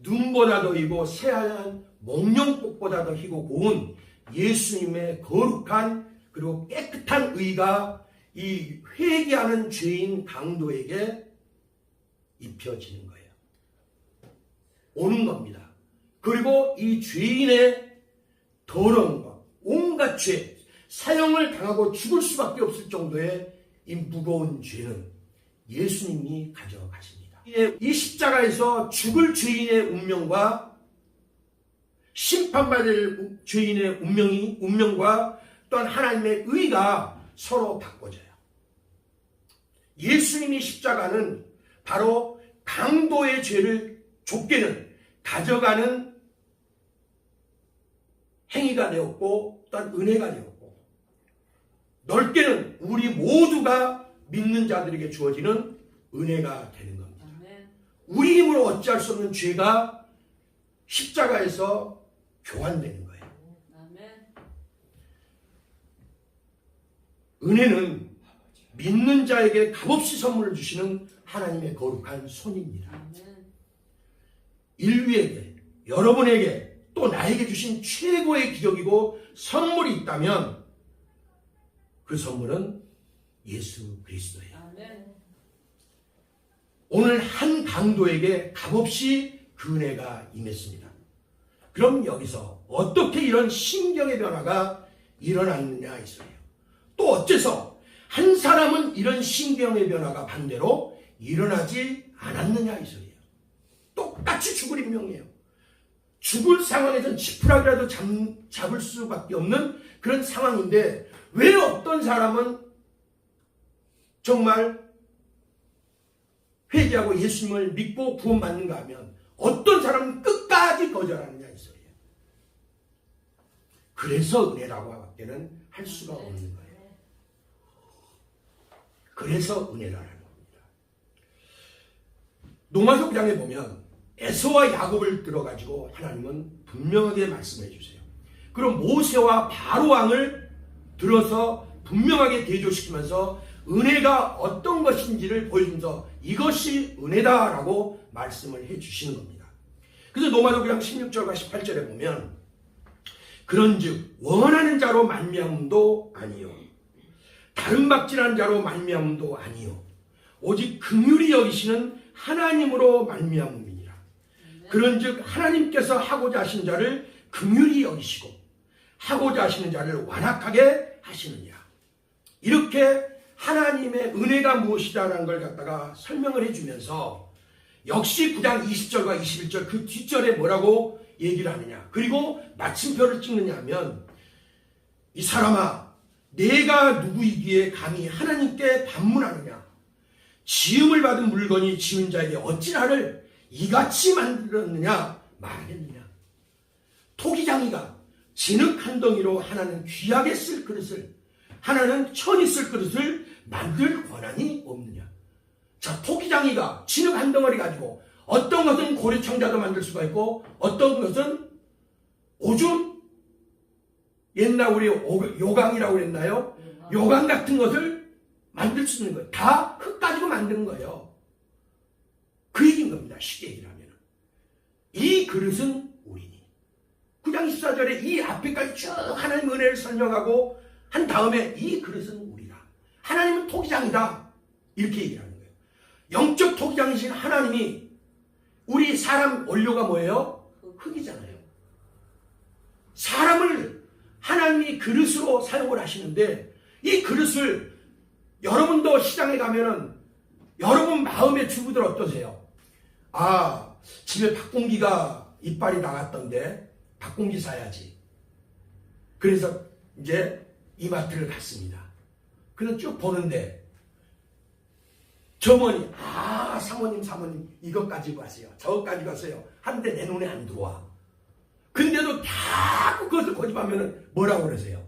눈보다 더 희고 새하얀 목련꽃보다 더 희고 고운 예수님의 거룩한 그리고 깨끗한 의가 이 회개하는 죄인 강도에게 입혀지는 거예요. 오는 겁니다. 그리고 이 죄인의 더러운 것, 온갖 죄, 사형을 당하고 죽을 수밖에 없을 정도의 이 무거운 죄는 예수님이 가져가십니다. 이 십자가에서 죽을 죄인의 운명과 심판받을 죄인의 운명과 또한 하나님의 의가 서로 바꿔져요. 예수님이 십자가는 바로 강도의 죄를 좁게는 가져가는 행위가 되었고 또한 은혜가 되었고 넓게는 우리 모두가 믿는 자들에게 주어지는 은혜가 되는 겁니다. 우리 힘으로 어찌할 수 없는 죄가 십자가에서 교환되는 거예요. 은혜는 믿는 자에게 값없이 선물을 주시는 하나님의 거룩한 손입니다. 인류에게, 여러분에게, 또 나에게 주신 최고의 기적이고 선물이 있다면 그 선물은 예수 그리스도예요. 오늘 한 강도에게 값없이 그 은혜가 임했습니다. 그럼 여기서 어떻게 이런 심경의 변화가 일어났느냐 이 소리예요. 또 어째서 한 사람은 이런 심경의 변화가 반대로 일어나지 않았느냐 이 소리예요. 똑같이 죽을 인명이에요. 죽을 상황에서는 지푸라기라도 잡을 수밖에 없는 그런 상황인데 왜 어떤 사람은 정말 회개하고 예수님을 믿고 구원받는가 하면 어떤 사람은 끝까지 거절하느냐 이 소리예요. 그래서 은혜라고 밖에는 할 수가 없는 거예요. 그래서 은혜라는 겁니다. 로마서 9장에 보면 에서와 야곱을 들어가지고 하나님은 분명하게 말씀해 주세요. 그럼 모세와 바로 왕을 들어서 분명하게 대조시키면서 은혜가 어떤 것인지를 보여주면서 이것이 은혜다라고 말씀을 해 주시는 겁니다. 그래서 로마서 9장 16절과 18절에 보면 그런즉 원하는 자로 말미암음도 아니요 다른 박질한 자로 말미암음도 아니요 오직 긍휼히 여기시는 하나님으로 말미암음이니라. 그런즉 하나님께서 하고자 하신 자를 긍휼히 여기시고 하고자 하시는 자를 완악하게 하시느니라. 이렇게 하나님의 은혜가 무엇이다라는 걸 갖다가 설명을 해주면서 역시 9장 20절과 21절 그 뒷절에 뭐라고 얘기를 하느냐. 그리고 마침표를 찍느냐 하면 이 사람아 내가 누구이기에 감히 하나님께 반문하느냐. 지음을 받은 물건이 지은 자에게 어찌 나를 이같이 만들었느냐 말하겠느냐. 토기장이가 진흙 한 덩이로 하나는 귀하게 쓸 그릇을 하나는 천이 쓸 그릇을 만들 권한이 없느냐. 자, 토기장이가 진흙 한 덩어리 가지고 어떤 것은 고리청자도 만들 수가 있고 어떤 것은 오줌 옛날 우리 요강이라고 그랬나요? 요강 같은 것을 만들 수 있는 거예요. 다 흙 가지고 만드는 거예요. 그 얘기인 겁니다. 쉽게 얘기를 하면. 이 그릇은 우리니. 그 9장 14절에 이 앞에까지 쭉 하나님 은혜를 설명하고 한 다음에 이 그릇은 우리다. 하나님은 토기장이다. 이렇게 얘기를 하는 거예요. 영적 토기장이신 하나님이 우리 사람 원료가 뭐예요? 흙이잖아요. 사람을 하나님이 그릇으로 사용을 하시는데 이 그릇을 여러분도 시장에 가면은 여러분 마음의 주부들 어떠세요? 아, 집에 박공기가 이빨이 나갔던데 박공기 사야지. 그래서 이제 이마트를 갔습니다. 그래서 쭉 보는데 점원이 사모님 이것 가지고 가세요. 저것 가지고 가세요. 하는데 내 눈에 안 들어와. 근데도 자꾸 그것을 고집하면 뭐라고 그러세요?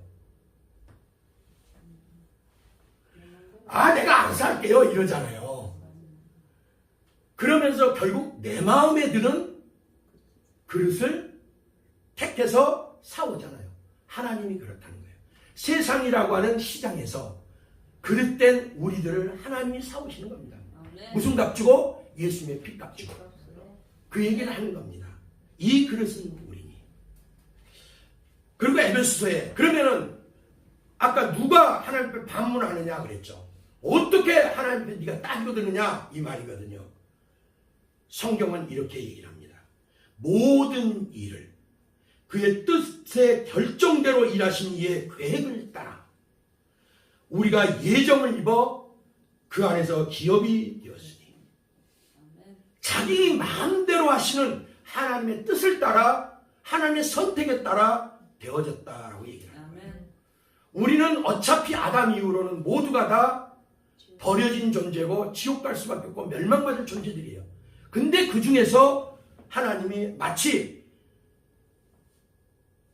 내가 안 살게요 이러잖아요. 그러면서 결국 내 마음에 드는 그릇을 택해서 사오잖아요. 하나님이 그렇다는 거예요. 세상이라고 하는 시장에서 그릇된 우리들을 하나님이 사오시는 겁니다. 무슨 값 주고? 예수님의 피값 주고. 그 얘기를 하는 겁니다. 이 그릇은 우리니. 그리고 에베소서에 그러면은 아까 누가 하나님 앞에 반문하느냐 그랬죠. 어떻게 하나님 앞에 네가 따지고 드느냐 이 말이거든요. 성경은 이렇게 얘기를 합니다. 모든 일을 그의 뜻의 결정대로 일하신 이의 계획을 따라 우리가 예정을 입어 그 안에서 기업이 되었으니 자기 마음대로 하시는 하나님의 뜻을 따라 하나님의 선택에 따라 되어졌다라고 얘기를 합니다. 우리는 어차피 아담 이후로는 모두가 다 버려진 존재고 지옥 갈 수밖에 없고 멸망받을 존재들이에요. 근데 그 중에서 하나님이 마치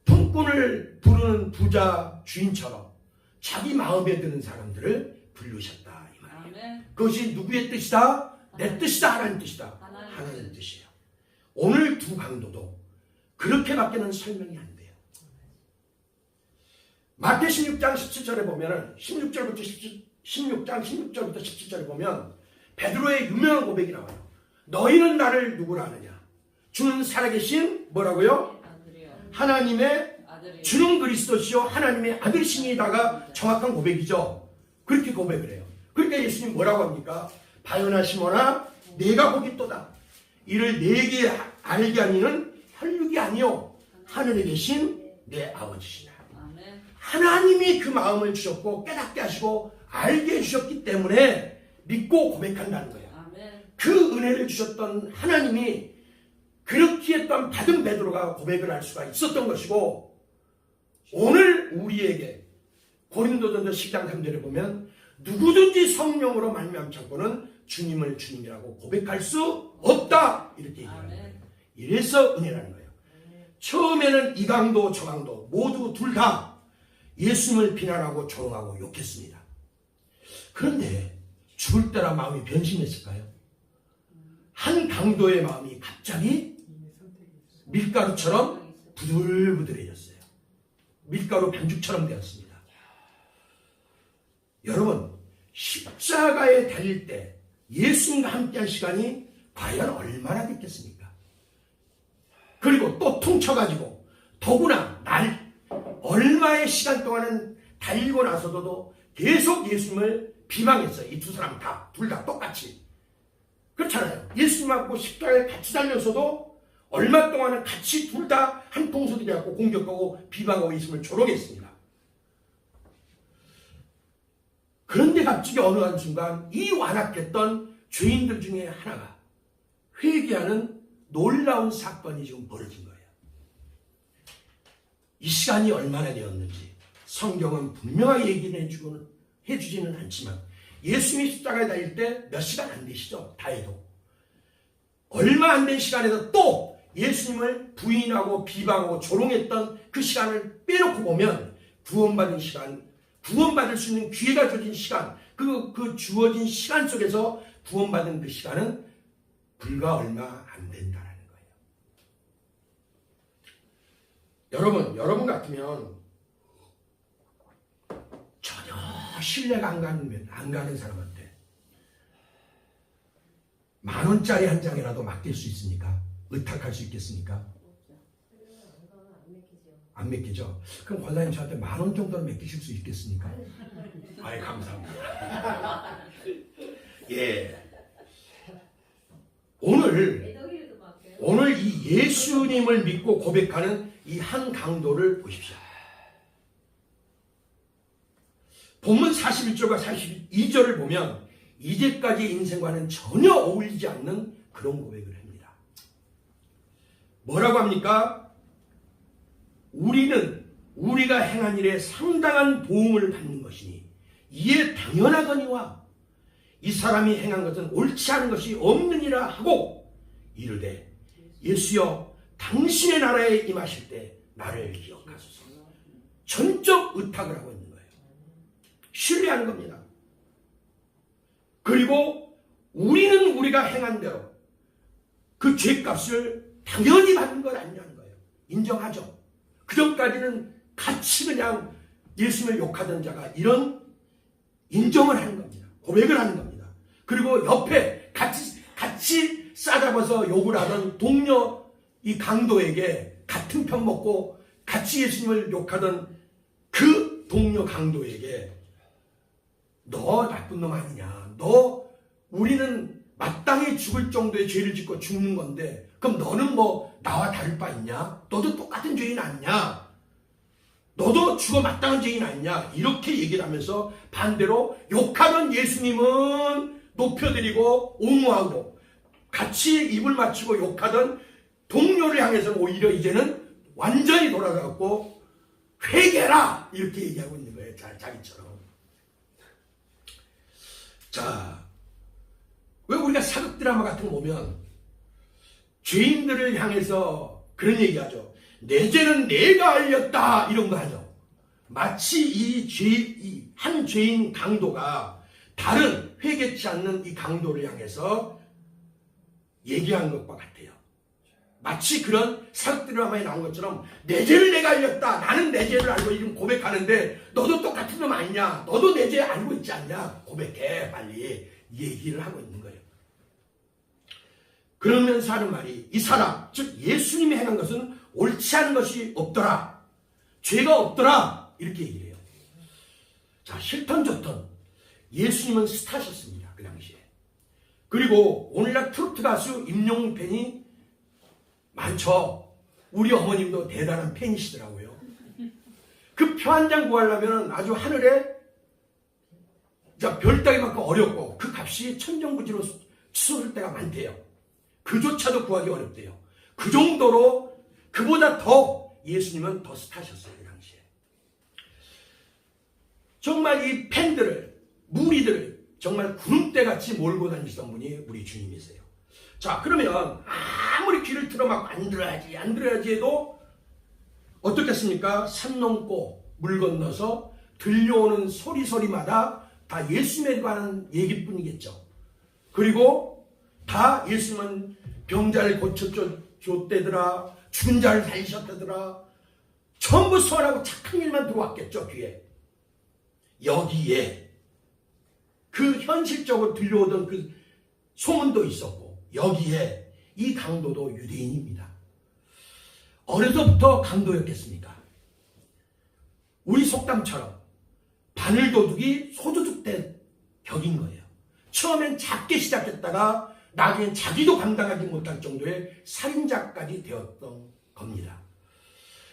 품꾼을 부르는 부자 주인처럼 자기 마음에 드는 사람들을 부르셨다 이 말이에요. 그것이 누구의 뜻이다? 내 뜻이다 하나님 뜻이다. 하나님 뜻이에요. 오늘 두 강도도 그렇게밖에는 설명이 안 돼요. 마태 16장 17절에 보면은 16장 16절부터 17절에 보면 베드로의 유명한 고백이 나와요. 너희는 나를 누구라 하느냐? 주는 살아계신 뭐라고요? 하나님의 주는 그리스도시요 하나님의 아들이시니다가 정확한 고백이죠. 그렇게 고백을 해요. 그러니까 예수님 뭐라고 합니까? 바요나 시몬아 내가 보겠도다. 이를 내게 알게 하니는 혈육이 아니요 하늘에 계신 내 아버지시다. 하나님이 그 마음을 주셨고 깨닫게 하시고 알게 해주셨기 때문에 믿고 고백한다는 거예요. 그 은혜를 주셨던 하나님이 그렇게 했던 받은 베드로가 고백을 할 수가 있었던 것이고 오늘 우리에게 고린도전서 10장 3절에 보면 누구든지 성령으로 말미암지 않고는 주님을 주님이라고 고백할 수 없다 이렇게 얘기하는 거예요. 이래서 은혜라는 거예요. 처음에는 이 강도 저 강도 모두 둘 다 예수님을 비난하고 조롱하고 욕했습니다. 그런데 죽을 때라 마음이 변심했을까요? 한 강도의 마음이 갑자기 밀가루처럼 부들부들해졌어요. 밀가루 반죽처럼 되었습니다. 여러분, 십자가에 달릴 때 예수님과 함께한 시간이 과연 얼마나 됐겠습니까? 그리고 또 퉁쳐가지고 더구나 얼마의 시간 동안은 달리고 나서도 계속 예수님을 비방했어요. 이 두 사람 둘 다 똑같이. 그렇잖아요. 예수님하고 십자가에 같이 달려서도 얼마 동안은 같이 둘 다 한 통속이 되었고 공격하고 비방하고 예수님을 조롱했습니다. 그런데 갑자기 어느 한순간 이 완악했던 죄인들 중에 하나가 회개하는 놀라운 사건이 지금 벌어진 거예요. 이 시간이 얼마나 되었는지 성경은 분명하게 얘기를 해주지는 않지만 예수님이 십자가에 달릴 때 몇 시간 안 되시죠? 다 해도. 얼마 안 된 시간에도 또 예수님을 부인하고 비방하고 조롱했던 그 시간을 빼놓고 보면 구원받은 시간, 구원받을 수 있는 기회가 주어진 시간, 그 주어진 시간 속에서 구원받은 그 시간은 불과 얼마 안 된다는 거예요. 여러분 같으면 전혀 신뢰가 안 가는 사람한테 10,000원짜리 한 장이라도 맡길 수 있습니까? 의탁할 수 있겠습니까? 안 맡기죠? 그럼 권사님 저한테 10,000원 정도는 맡기실 수 있겠습니까? 아이, 감사합니다. 예. 오늘 이 예수님을 믿고 고백하는 이 한 강도를 보십시오. 본문 41절과 42절을 보면 이제까지의 인생과는 전혀 어울리지 않는 그런 고백을 합니다. 뭐라고 합니까? 우리가 행한 일에 상당한 보응을 받는 것이니 이에 당연하거니와 이 사람이 행한 것은 옳지 않은 것이 없느니라 하고 이르되 예수여 당신의 나라에 임하실 때 나를 기억하소서. 전적 의탁을 하고 있는 거예요. 신뢰하는 겁니다. 그리고 우리는 우리가 행한 대로 그 죄값을 당연히 받는 것 아니냐는 거예요. 인정하죠. 그전까지는 같이 그냥 예수님을 욕하던 자가 이런 인정을 하는 겁니다. 고백을 하는 겁니다. 그리고 옆에 같이 싸잡아서 욕을 하던 동료 이 강도에게 같은 편 먹고 같이 예수님을 욕하던 그 동료 강도에게 너 나쁜 놈 아니냐. 우리는 마땅히 죽을 정도의 죄를 짓고 죽는 건데 그럼 너는 뭐 나와 다를 바 있냐? 너도 똑같은 죄인 아니냐? 너도 죽어 마땅한 죄인 아니냐? 이렇게 얘기를 하면서 반대로 욕하던 예수님은 높여드리고 옹호하고 같이 입을 맞추고 욕하던 동료를 향해서는 오히려 이제는 완전히 돌아가고 회개라 이렇게 얘기하고 있는 거예요. 자기처럼. 자, 왜 우리가 사극 드라마 같은 거 보면 죄인들을 향해서 그런 얘기하죠. 내 죄는 내가 알렸다 이런 거 하죠. 마치 한 죄인 강도가 다른 회개치 않는 이 강도를 향해서 얘기한 것과 같아요. 마치 그런 사극 드라마에 나온 것처럼 내 죄를 내가 알렸다. 나는 내 죄를 알고 이름 고백하는데 너도 똑같은 놈 아니냐. 너도 내 죄 알고 있지 않냐. 고백해 빨리. 얘기를 하고 있는 거예요. 그러면서 하는 말이 이 사람 즉 예수님이 행한 것은 옳지 않은 것이 없더라. 죄가 없더라. 이렇게 얘기를 해요. 자, 실턴 좋던 예수님은 스타셨습니다. 그 당시에. 그리고 오늘날 트로트 가수 임영웅 팬이 많죠. 우리 어머님도 대단한 팬이시더라고요. 그 표 한 장 구하려면 아주 하늘에 별 따기만큼 어렵고 그 값이 천정부지로 치솟을 때가 많대요. 그조차도 구하기 어렵대요. 그 정도로 그보다 더 예수님은 더 스타셨어요. 그 당시에. 정말 이 팬들을 무리들을 정말 구름대같이 몰고 다니시던 분이 우리 주님이세요. 자, 그러면 아무리 귀를 틀어막고 안 들어야지 해도 어떻겠습니까? 산 넘고 물 건너서 들려오는 소리마다 다 예수님에 관한 얘기뿐이겠죠. 그리고 다 예수님은 병자를 고쳐줬대더라, 죽은 자를 살리셨다더라, 전부 선하고 착한 일만 들어왔겠죠, 귀에. 여기에 그 현실적으로 들려오던 그 소문도 있었고 여기에 이 강도도 유대인입니다. 어려서부터 강도였겠습니까? 우리 속담처럼 바늘도둑이 소도둑 된 격인 거예요. 처음엔 작게 시작했다가 나중엔 자기도 감당하지 못할 정도의 살인자까지 되었던 겁니다.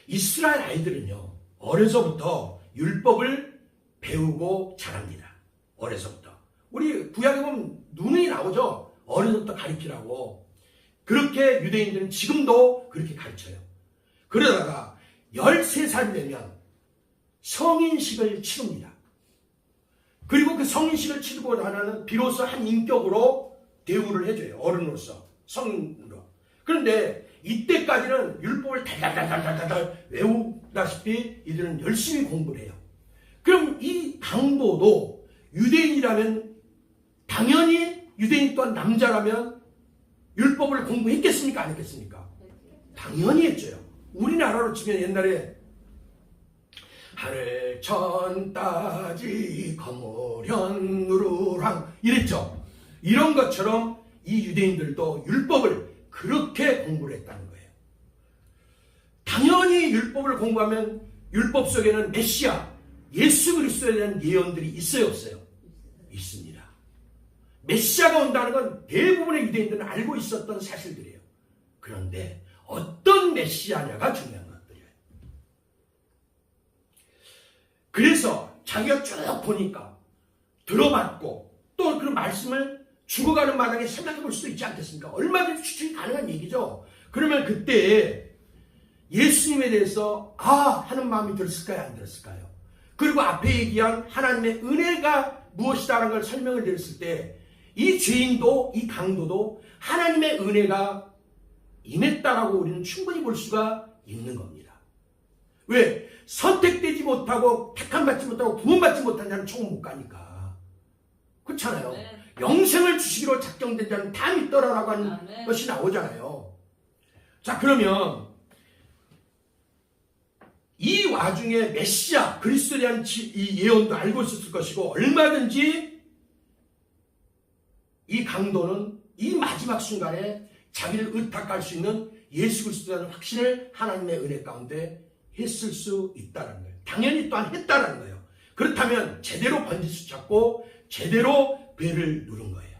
이스라엘 아이들은요, 어려서부터 율법을 배우고 자랍니다. 어려서부터. 우리 구약에 보면 누누이 나오죠. 어려서부터 가르치라고. 그렇게 유대인들은 지금도 그렇게 가르쳐요. 그러다가 13살 되면 성인식을 치릅니다. 그리고 그 성인식을 치르고 나서는 비로소 한 인격으로 대우를 해줘요. 어른으로서, 성인으로. 그런데 이때까지는 율법을 달달달달달달 외우다시피 이들은 열심히 공부를 해요. 그럼 이 강도도 유대인이라면 당연히 유대인 또한 남자라면 율법을 공부했겠습니까? 안 했겠습니까? 당연히 했죠. 우리나라로 치면 옛날에 하늘 천 따지 거무련 누르랑 이랬죠. 이런 것처럼 이 유대인들도 율법을 그렇게 공부를 했다는 거예요. 당연히 율법을 공부하면 율법 속에는 메시아, 예수 그리스도에 대한 예언들이 있어요, 없어요? 있습니다. 메시아가 온다는 건 대부분의 유대인들은 알고 있었던 사실들이에요. 그런데 어떤 메시아냐가 중요한 것들이에요. 그래서 자기가 쭉 보니까 들어봤고 또 그 말씀을 죽어가는 마당에 생각해 볼 수도 있지 않겠습니까? 얼마든지 추측이 가능한 얘기죠. 그러면 그때 예수님에 대해서 하는 마음이 들었을까요? 안 들었을까요? 그리고 앞에 얘기한 하나님의 은혜가 무엇이다라는 걸 설명을 드렸을 때 이 죄인도 이 강도도 하나님의 은혜가 임했다라고 우리는 충분히 볼 수가 있는 겁니다. 왜? 선택되지 못하고 택함받지 못하고 구원받지 못한 자는 천국 못 가니까. 그렇잖아요. 네. 영생을 주시기로 작정된 자는 다 믿더라라고 하는 네. 것이 나오잖아요. 자, 그러면 이 와중에 메시아 그리스도에 대한 이 예언도 알고 있었을 것이고 얼마든지 이 강도는 이 마지막 순간에 자기를 의탁할 수 있는 예수 그리스도에 대한 확신을 하나님의 은혜 가운데 했을 수 있다는 거예요. 당연히 또한 했다는 거예요. 그렇다면 제대로 번지수 잡고 제대로 배를 누른 거예요.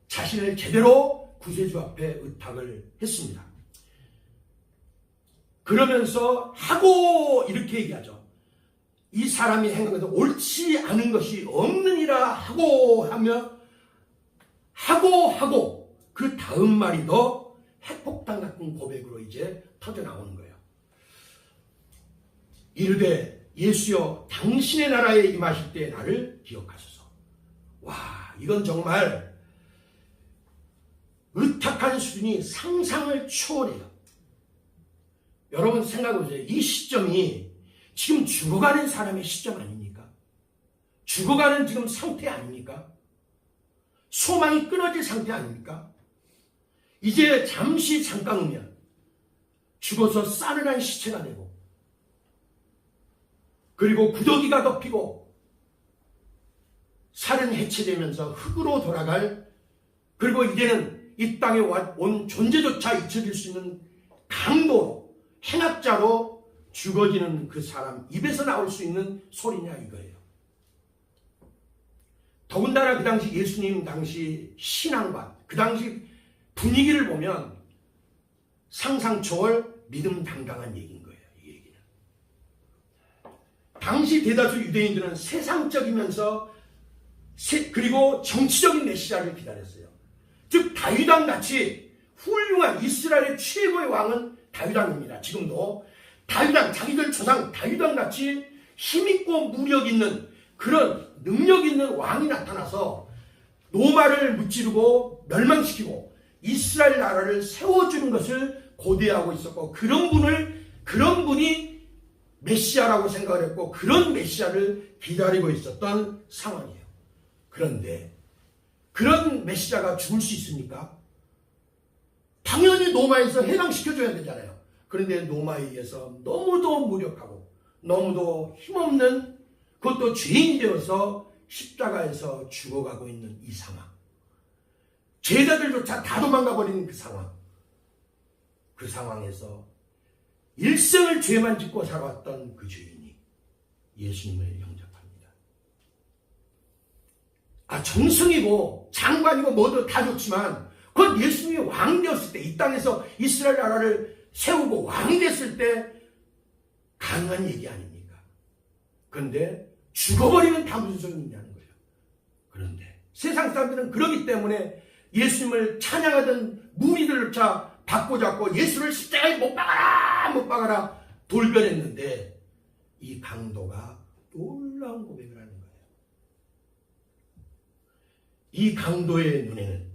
자신을 제대로 구세주 앞에 의탁을 했습니다. 그러면서 하고 이렇게 얘기하죠. 이 사람이 행한 것은 옳지 않은 것이 없느니라 하고 그 다음 말이 더 핵폭탄 같은 고백으로 이제 터져 나오는 거예요. 이르되 예수여 당신의 나라에 임하실 때 나를 기억하소서. 와, 이건 정말 의탁한 수준이 상상을 초월해요. 여러분 생각해보세요. 이 시점이 지금 죽어가는 사람의 시점 아닙니까? 죽어가는 지금 상태 아닙니까? 소망이 끊어질 상태 아닙니까? 이제 잠깐 후면 죽어서 싸늘한 시체가 되고 그리고 구더기가 덮이고 살은 해체되면서 흙으로 돌아갈, 그리고 이제는 이 땅에 온 존재조차 잊혀질 수 있는 강도로 행악자로 죽어지는 그 사람 입에서 나올 수 있는 소리냐 이거예요. 더군다나 그 당시 예수님 당시 신앙과 그 당시 분위기를 보면 상상 초월 믿음 당당한 얘기인 거예요. 이 얘기는. 당시 대다수 유대인들은 세상적이면서 그리고 정치적인 메시아를 기다렸어요. 즉 다윗왕 같이 훌륭한 이스라엘의 최고의 왕은 다윗왕입니다. 지금도 다윗왕, 자기들 조상 다윗왕 같이 힘있고 무력 있는 그런 능력 있는 왕이 나타나서 로마를 무찌르고 멸망시키고 이스라엘 나라를 세워주는 것을 고대하고 있었고, 그런 분이 메시아라고 생각을 했고 그런 메시아를 기다리고 있었던 상황이에요. 그런데 그런 메시아가 죽을 수 있습니까? 당연히 로마에서 해방시켜줘야 되잖아요. 그런데 로마에 의해서 너무도 무력하고 너무도 힘없는, 그것도 죄인이 되어서 십자가에서 죽어가고 있는 이 상황, 제자들조차 다 도망가 버리는 그 상황, 그 상황에서 일생을 죄만 짓고 살아왔던 그 죄인이 예수님을 영접합니다. 정승이고 장관이고 뭐도 다 좋지만 그건 예수님이 왕 되었을 때, 이 땅에서 이스라엘 나라를 세우고 왕이 됐을 때 가능한 얘기 아닙니까? 그런데 죽어버리면 다 무슨 소용이 있냐는 거예요. 그런데 세상 사람들은 그러기 때문에 예수님을 찬양하던 무리들조차 바꿔잡고 예수를 십자가에 못 박아라 돌변했는데, 이 강도가 놀라운 고백을 하는 거예요. 이 강도의 눈에는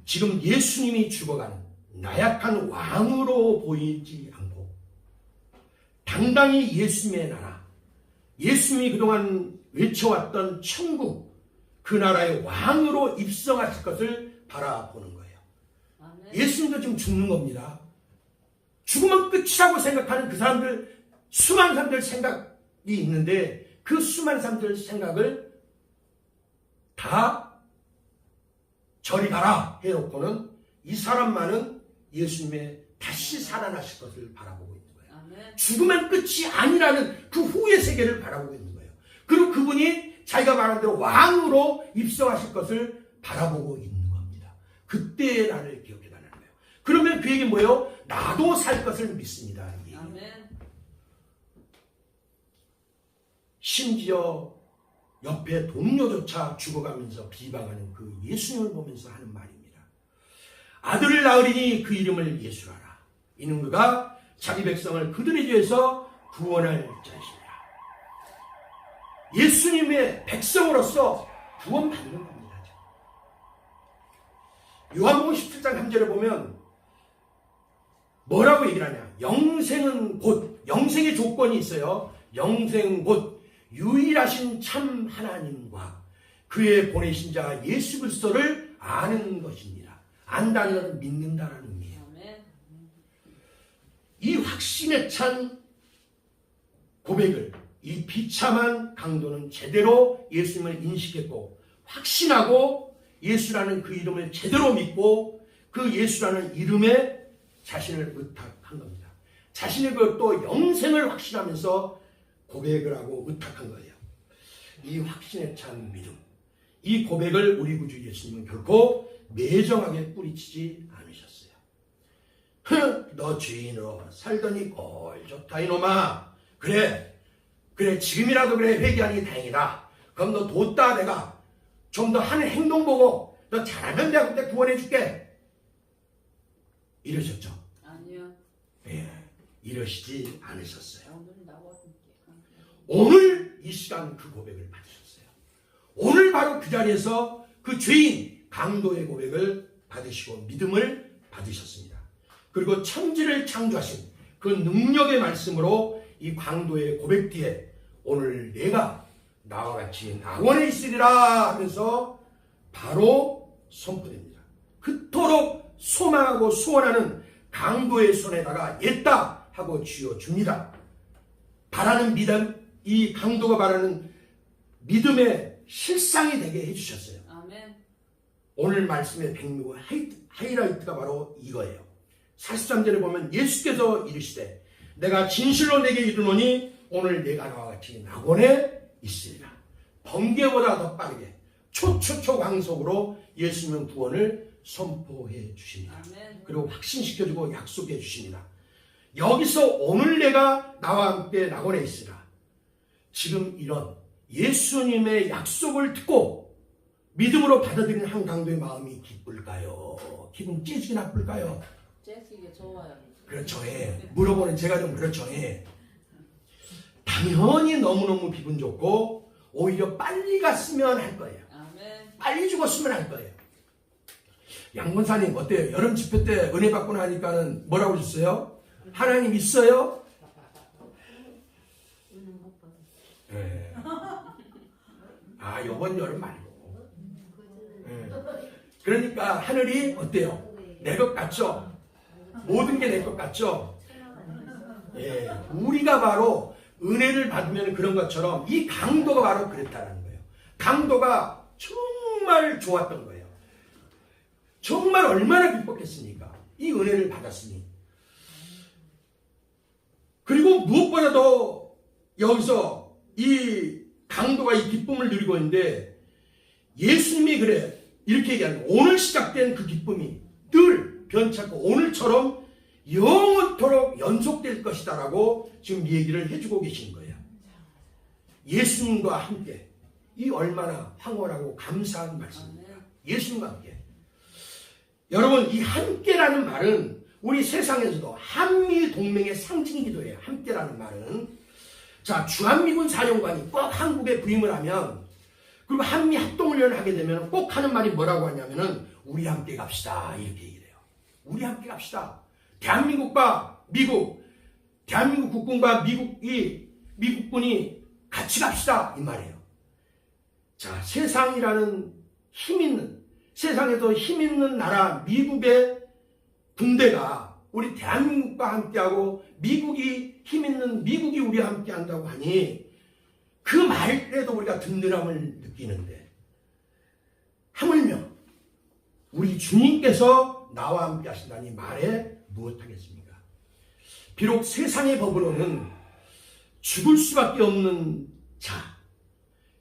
지금 예수님이 죽어가는 나약한 왕으로 보이지 않고 당당히 예수님의 나라, 예수님이 그동안 외쳐왔던 천국, 그 나라의 왕으로 입성하실 것을 바라보는 거예요. 예수님도 지금 죽는 겁니다. 죽으면 끝이라고 생각하는 그 사람들, 수많은 사람들 생각이 있는데 그 수많은 사람들 생각을 다 저리 가라 해놓고는 이 사람만은 예수님의 다시 살아나실 것을 바라보고 있는 거예요. 아멘. 죽으면 끝이 아니라는 그 후의 세계를 바라보고 있는 거예요. 그리고 그분이 자기가 말한 대로 왕으로 입성하실 것을 바라보고 있는 겁니다. 그때의 나를 기억해달라는 거예요. 그러면 그 얘기 뭐예요? 나도 살 것을 믿습니다. 아멘. 심지어 옆에 동료조차 죽어가면서 비방하는 그 예수님을 보면서 하는 말입니다. 아들을 낳으리니 그 이름을 예수라라. 이는 그가 자기 백성을 그들의 죄에서 구원할 자이시라. 예수님의 백성으로서 구원받는 겁니다. 요한복음 17장 3절에 보면 뭐라고 얘기를 하냐? 영생은 곧, 영생의 조건이 있어요. 영생 곧 유일하신 참 하나님과 그의 보내신 자 예수 그리스도를 아는 것입니다. 안다는 것은 믿는다라는 의미예요. 이 확신에 찬 고백을, 이 비참한 강도는 제대로 예수님을 인식했고 확신하고 예수라는 그 이름을 제대로 믿고 그 예수라는 이름에 자신을 의탁한 겁니다. 자신의 그것도 영생을 확신하면서 고백을 하고 의탁한 거예요. 이 확신에 찬 믿음, 이 고백을 우리 구주 예수님은 결코 매정하게 뿌리치지 않으셨어요. 너 죄인으로 살더니 꼴 좋다 이놈아. 그래 지금이라도 그래 회개하는 게 다행이다. 그럼 너 뒀다 내가 좀 더 하는 행동 보고 너 잘하면 내가 그때 구원해 줄게. 이러셨죠? 아니요. 예, 이러시지 않으셨어요. 오늘 나와 함께. 오늘 이 시간 그 고백을 받으셨어요. 오늘 바로 그 자리에서 그 죄인 강도의 고백을 받으시고 믿음을 받으셨습니다. 그리고 천지를 창조하신 그 능력의 말씀으로 이 강도의 고백 뒤에 오늘 내가 나와 같이 낙원에 있으리라 하면서 바로 선포됩니다. 그토록 소망하고 소원하는 강도의 손에다가 옛다 하고 쥐어줍니다. 바라는 믿음, 이 강도가 바라는 믿음의 실상이 되게 해주셨어요. 아멘. 오늘 말씀의 백미고 하이라이트가 바로 이거예요. 43절에 보면 예수께서 이르시되 내가 진실로 내게 이르노니 오늘 내가 나와 같이 낙원에 있으리라. 번개보다 더 빠르게 초초초광속으로 예수님은 구원을 선포해 주십니다. 아멘. 그리고 확신시켜주고 약속해 주십니다. 여기서 오늘 내가 나와 함께 낙원에 있으라. 지금 이런 예수님의 약속을 듣고 믿음으로 받아들이는 한 강도의 마음이 기쁠까요? 기분 찌지게 나쁠까요? 째지게 좋아요. 그렇죠. 예. 물어보는 제가 좀 그렇죠. 예. 당연히 너무너무 기분 좋고 오히려 빨리 갔으면 할 거예요. 아멘. 빨리 죽었으면 할 거예요. 양권사님 어때요? 여름 집회 때 은혜 받고 나니까는 뭐라고 그러셨어요? 하나님 있어요? 예. 아, 요번 여름 말고. 예. 그러니까 하늘이 어때요? 내 것 같죠? 모든 게 내 것 같죠? 예. 우리가 바로 은혜를 받으면 그런 것처럼 이 강도가 바로 그랬다는 거예요. 강도가 정말 좋았던 거예요. 정말 얼마나 기뻤겠습니까? 이 은혜를 받았으니. 그리고 무엇보다도 여기서 이 강도가 이 기쁨을 누리고 있는데 예수님이 그래 이렇게 얘기하는 거예요. 오늘 시작된 그 기쁨이 늘 변찮고 오늘처럼 영원토록 연속될 것이다 라고 지금 얘기를 해주고 계신 거예요. 예수님과 함께 이 얼마나 황홀하고 감사한 말씀입니다. 예수님과 함께. 여러분 이 함께라는 말은 우리 세상에서도 한미동맹의 상징이기도 해요. 함께라는 말은 자 주한미군 사령관이 꼭 한국에 부임을 하면 그리고 한미 합동훈련을 하게 되면 꼭 하는 말이 뭐라고 하냐면은 우리 함께 갑시다 이렇게 얘기를 해요. 우리 함께 갑시다. 대한민국과 미국, 대한민국 국군과 미국군이 같이 갑시다 이 말이에요. 자 세상이라는 힘 있는 세상에서 힘 있는 나라 미국의 군대가 우리 대한민국과 함께하고 미국이 힘 있는 미국이 우리와 함께한다고 하니 그 말에도 우리가 든든함을 느끼는데 하물며 우리 주님께서 나와 함께 하신다니 말해 무엇하겠습니까? 비록 세상의 법으로는 죽을 수밖에 없는 자,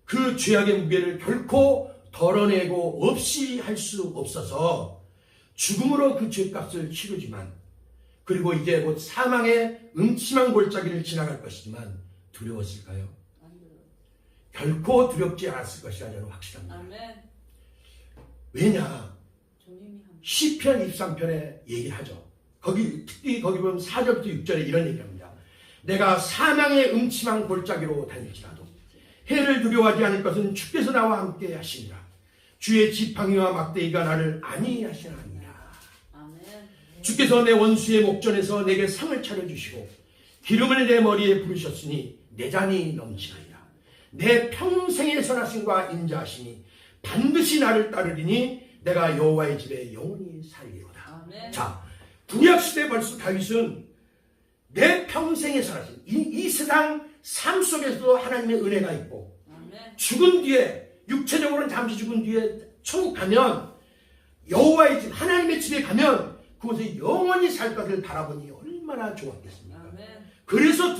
그 죄악의 무게를 결코 덜어내고 없이 할 수 없어서 죽음으로 그 죄값을 치르지만, 그리고 이제 곧 사망의 음침한 골짜기를 지나갈 것이지만 두려웠을까요? 안 들어요. 결코 두렵지 않았을 것이라 저는 확실합니다. 아멘. 왜냐? 주님이 함께. 시편 23편에 얘기하죠. 특히 거기 보면 4절부터 6절에 이런 얘기합니다. 내가 사망의 음침한 골짜기로 다닐지라도 해를 두려워하지 않을 것은 주께서 나와 함께 하시니라. 주의 지팡이와 막대기가 나를 안위하시나니라. 아멘. 주께서 내 원수의 목전에서 내게 상을 차려주시고 기름을 내 머리에 부으셨으니 내 잔이 넘치나이다. 내 평생의 선하심과 인자하심이 반드시 나를 따르리니 내가 여호와의 집에 영원히 살리로다. 아멘. 자, 구약시대 벌써 다윗은 내 평생의 선하심, 이 세상 삶 속에서도 하나님의 은혜가 있고, 아멘. 죽은 뒤에, 육체적으로는 잠시 죽은 뒤에 천국 가면, 여호와의 집, 하나님의 집에 가면 그곳에 영원히 살 것을 바라보니 얼마나 좋았겠습니까? 아멘. 그래서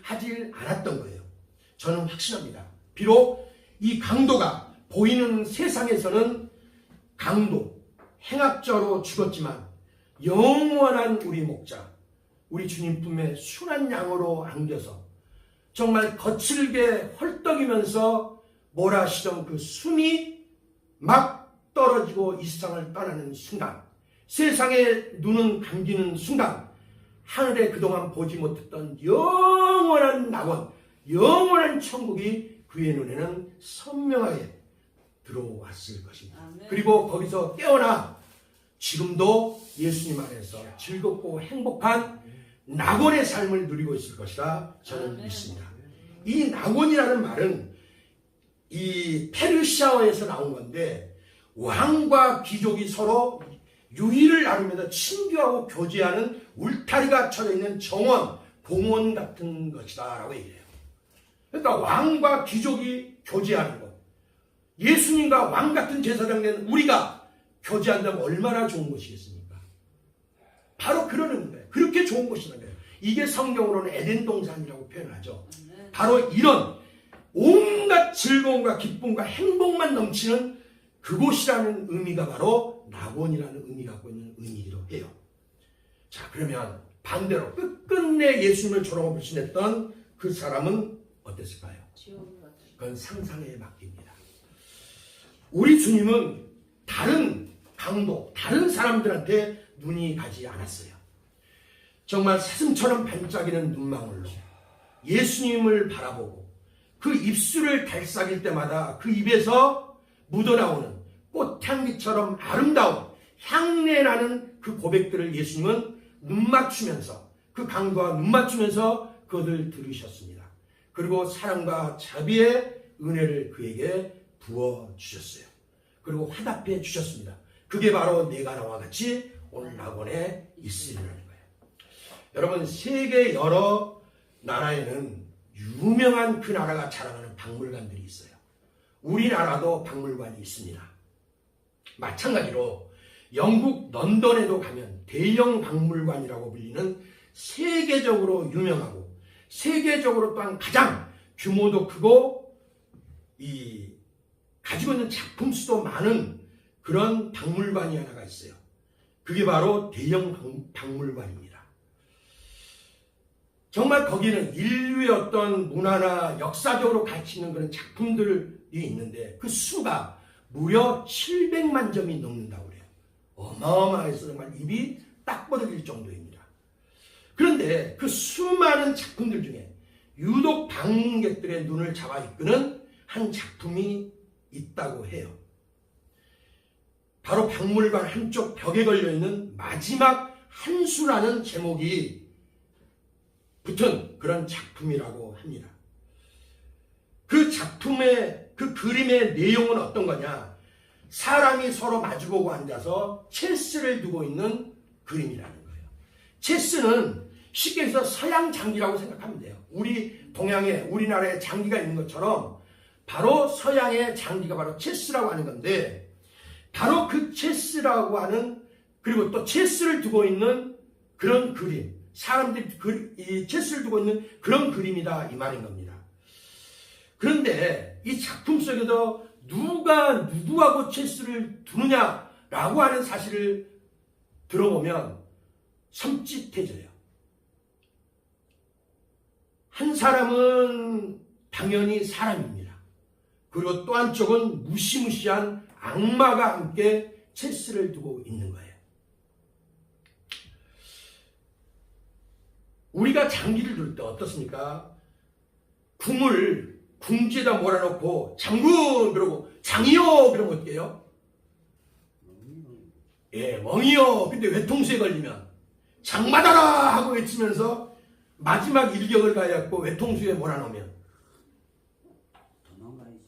하질 않았던 거예요. 저는 확신합니다. 비록 이 강도가 보이는 세상에서는 강도, 행악자로 죽었지만 영원한 우리 목자, 우리 주님 품에 순한 양으로 안겨서 정말 거칠게 헐떡이면서 몰아시던 그 숨이 막 떨어지고 이 세상을 떠나는 순간, 세상의 눈은 감기는 순간, 하늘에 그동안 보지 못했던 영원한 낙원, 영원한 천국이 그의 눈에는 선명하게 들어왔을 것입니다. 아멘. 그리고 거기서 깨어나 지금도 예수님 안에서 즐겁고 행복한 낙원의 삶을 누리고 있을 것이라 저는 아멘. 믿습니다. 이 낙원이라는 말은 이 페르시아어에서 나온 건데, 왕과 귀족이 서로 유의를 나누면서 친교하고 교제하는 울타리가 쳐져 있는 정원, 공원 같은 것이다 라고 얘기해요. 그러니까 왕과 귀족이 교제하는 것, 예수님과 왕 같은 제사장 된 우리가 교제한다면 얼마나 좋은 것이겠습니까? 바로 그러는 거예요. 그렇게 좋은 것이라는 거예요. 이게 성경으로는 에덴 동산이라고 표현하죠. 아멘. 바로 이런 온갖 즐거움과 기쁨과 행복만 넘치는 그곳이라는 의미가 바로 낙원이라는 의미가 갖고 있는 의미이기도 해요. 자, 그러면 반대로 끝끝내 예수님을 조롱하고 불신했던 그 사람은 어땠을까요? 지옥 같은. 그건 상상에 맡깁니다. 우리 주님은 다른 강도, 다른 사람들한테 눈이 가지 않았어요. 정말 사슴처럼 반짝이는 눈망울로 예수님을 바라보고 그 입술을 달싹일 때마다 그 입에서 묻어나오는 꽃향기처럼 아름다운 향내나는 그 고백들을 예수님은 눈맞추면서, 그 강도와 눈맞추면서 그것을 들으셨습니다. 그리고 사랑과 자비의 은혜를 그에게 부어주셨어요. 그리고 화답해 주셨습니다. 그게 바로 내가 나와 같이 오늘 낙원에 있으리라는 거예요. 여러분, 세계 여러 나라에는 유명한 그 나라가 자랑하는 박물관들이 있어요. 우리나라도 박물관이 있습니다. 마찬가지로 영국 런던에도 가면 대형 박물관이라고 불리는 세계적으로 유명하고 세계적으로 또한 가장 규모도 크고 가지고 있는 작품 수도 많은 그런 박물관이 하나가 있어요. 그게 바로 대형 박물관입니다. 정말 거기는 인류의 어떤 문화나 역사적으로 가치 있는 그런 작품들이 있는데 그 수가 무려 700만 점이 넘는다고 그래요. 어마어마해서 정말 입이 딱 벌어질 정도입니다. 그런데 그 수많은 작품들 중에 유독 방문객들의 눈을 잡아 이끄는 한 작품이 있다고 해요. 바로 박물관 한쪽 벽에 걸려있는 마지막 한 수라는 제목이 붙은 그런 작품이라고 합니다. 그 작품의, 그 그림의 내용은 어떤 거냐? 사람이 서로 마주보고 앉아서 체스를 두고 있는 그림이라는 거예요. 체스는 쉽게 해서 서양 장기라고 생각하면 돼요. 우리 동양에, 우리나라에 장기가 있는 것처럼 바로 서양의 장기가 바로 체스라고 하는 건데, 바로 그 체스라고 하는 그리고 또 체스를 두고 있는 그런 그림, 사람들이 이 체스를 두고 있는 그런 그림이다 이 말인 겁니다. 그런데 이 작품 속에서 누가 누구하고 체스를 두느냐라고 하는 사실을 들어보면 섬찟해져요. 한 사람은 당연히 사람입니다. 그리고 또 한쪽은 무시무시한 악마가 함께 체스를 두고 있는 거예요. 우리가 장기를 둘 때 어떻습니까? 궁을 궁지에다 몰아놓고 장군 그러고 장이요 그러면 어떻게 해요? 예, 멍이요. 근데 외통수에 걸리면 장맞아라 하고 외치면서 마지막 일격을 가해갖고 외통수에 몰아넣으면 도망가야지.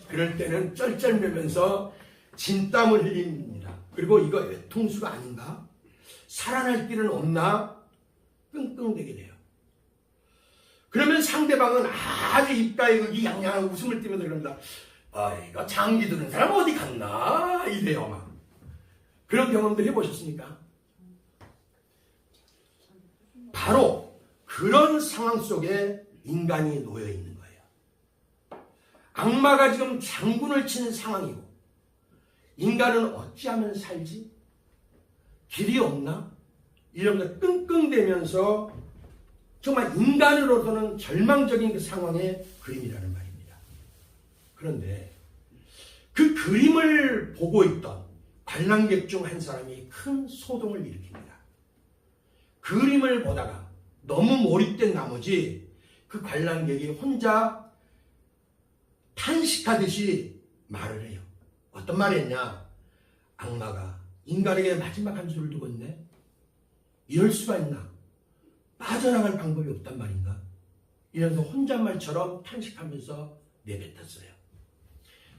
그럴 때는 쩔쩔매면서 진땀을 흘립니다. 그리고 이거 외통수가 아닌가? 살아날 길은 없나? 끙끙대게 돼요. 그러면 상대방은 아주 입가에 의기양양한 웃음을 띠면서 그럽니다. 이거 장기 드는 사람 어디 갔나? 이래요 막. 그런 경험들 해보셨습니까? 바로 그런 상황 속에 인간이 놓여 있는 거예요. 악마가 지금 장군을 치는 상황이고 인간은 어찌하면 살지? 길이 없나? 이러면서 끙끙대면서 정말 인간으로서는 절망적인 그 상황의 그림이라는 말입니다. 그런데 그 그림을 보고 있던 관람객 중 한 사람이 큰 소동을 일으킵니다. 그림을 보다가 너무 몰입된 나머지 그 관람객이 혼자 탄식하듯이 말을 해요. 어떤 말을 했냐? 악마가 인간에게 마지막 한 수를 두고 있네? 이럴 수가 있나? 빠져나갈 방법이 없단 말인가? 이러면서 혼잣말처럼 탄식하면서 내뱉었어요.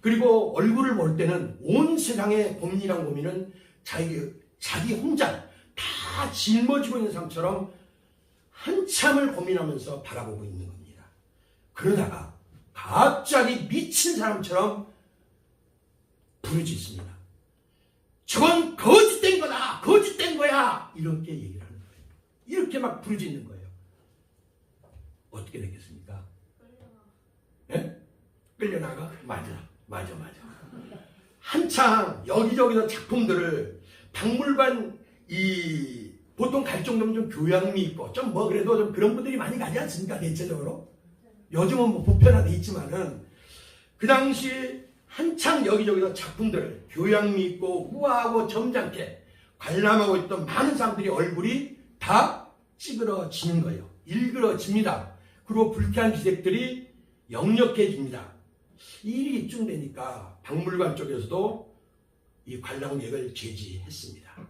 그리고 얼굴을 볼 때는 온 세상의 고민이란 고민은 자기 혼자 다 짊어지고 있는 사람처럼 한참을 고민하면서 바라보고 있는 겁니다. 그러다가 갑자기 미친 사람처럼 부르짖습니다. 저건 거짓된 거다! 거짓된 거야! 이렇게 얘기를 하는 거예요. 이렇게 막 부르짖는 거예요. 어떻게 되겠습니까? 예? 끌려나가? 맞아. 한창 여기저기서 작품들을 박물관 보통 갈 정도면 좀 교양미 있고 좀 뭐 그래도 좀 그런 분들이 많이 가지 않습니까? 대체적으로. 요즘은 뭐 보편화돼 있지만은 그 당시 한창 여기저기서 작품들을 교양미 있고 우아하고 점잖게 관람하고 있던 많은 사람들이 얼굴이 다 찌그러지는 거예요. 일그러집니다. 그리고 불쾌한 기색들이 역력해집니다. 이 일이 입증되니까 박물관 쪽에서도 이 관람객을 제지했습니다.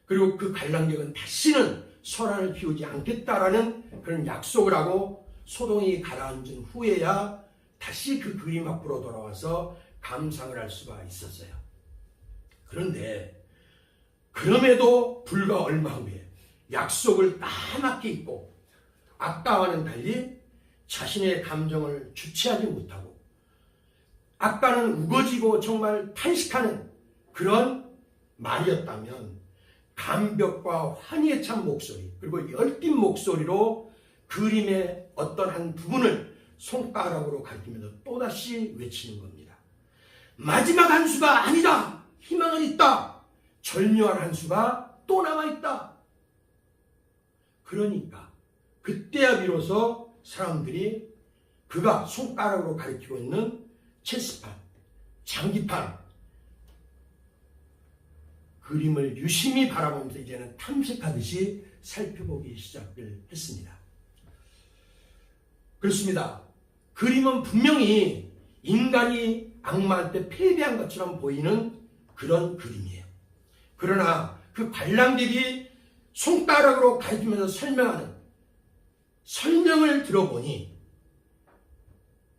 그리고 그 관람객은 다시는 소란을 피우지 않겠다라는 그런 약속을 하고 소동이 가라앉은 후에야 다시 그 그림 앞으로 돌아와서 감상을 할 수가 있었어요. 그런데 그럼에도 불과 얼마 후에 약속을 까맣게 잊고 아까와는 달리 자신의 감정을 주체하지 못하고 아까는 우거지고 정말 탄식하는 그런 말이었다면 감격과 환희에 찬 목소리 그리고 열띤 목소리로 그림의 어떤 한 부분을 손가락으로 가리키면서 또다시 외치는 겁니다. 마지막 한 수가 아니다. 희망은 있다. 절묘한 한 수가 또 남아있다. 그러니까 그때야 비로소 사람들이 그가 손가락으로 가리키고 있는 체스판, 장기판 그림을 유심히 바라보면서 이제는 탐색하듯이 살펴보기 시작을 했습니다. 그렇습니다. 그림은 분명히 인간이 악마한테 패배한 것처럼 보이는 그런 그림이에요. 그러나 그 관람객이 손가락으로 가리키면서 설명하는 설명을 들어보니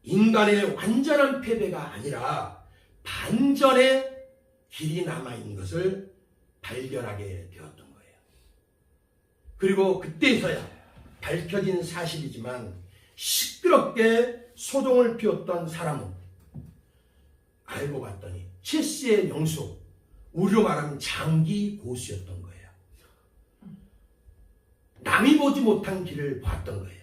인간의 완전한 패배가 아니라 반전의 길이 남아있는 것을 발견하게 되었던 거예요. 그리고 그때서야 밝혀진 사실이지만 시끄럽게 소동을 피웠던 사람은 알고 봤더니 체스의 명수 우리로 말하면 장기 고수였던 거예요. 남이 보지 못한 길을 봤던 거예요.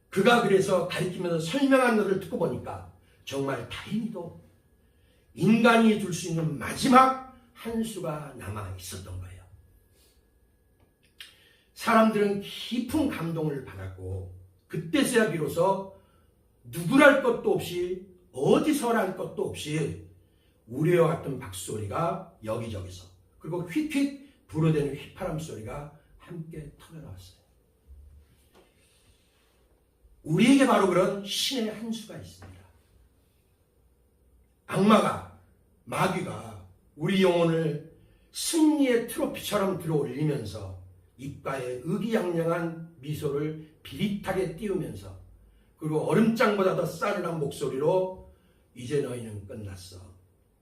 그가 그래서 가리키면서 설명한 것을 듣고 보니까 정말 다행히도 인간이 줄 수 있는 마지막 한 수가 남아 있었던 거예요. 사람들은 깊은 감동을 받았고 그때서야 비로소 누구랄 것도 없이 어디서라 할 것도 없이 우레와 같은 박수소리가 여기저기서 그리고 휙휙 불어대는 휘파람 소리가 함께 터져나왔어요. 우리에게 바로 그런 신의 한 수가 있습니다. 악마가, 마귀가 우리 영혼을 승리의 트로피처럼 들어올리면서 입가에 의기양양한 미소를 비릿하게 띄우면서 그리고 얼음장보다 더 싸늘한 목소리로 이제 너희는 끝났어.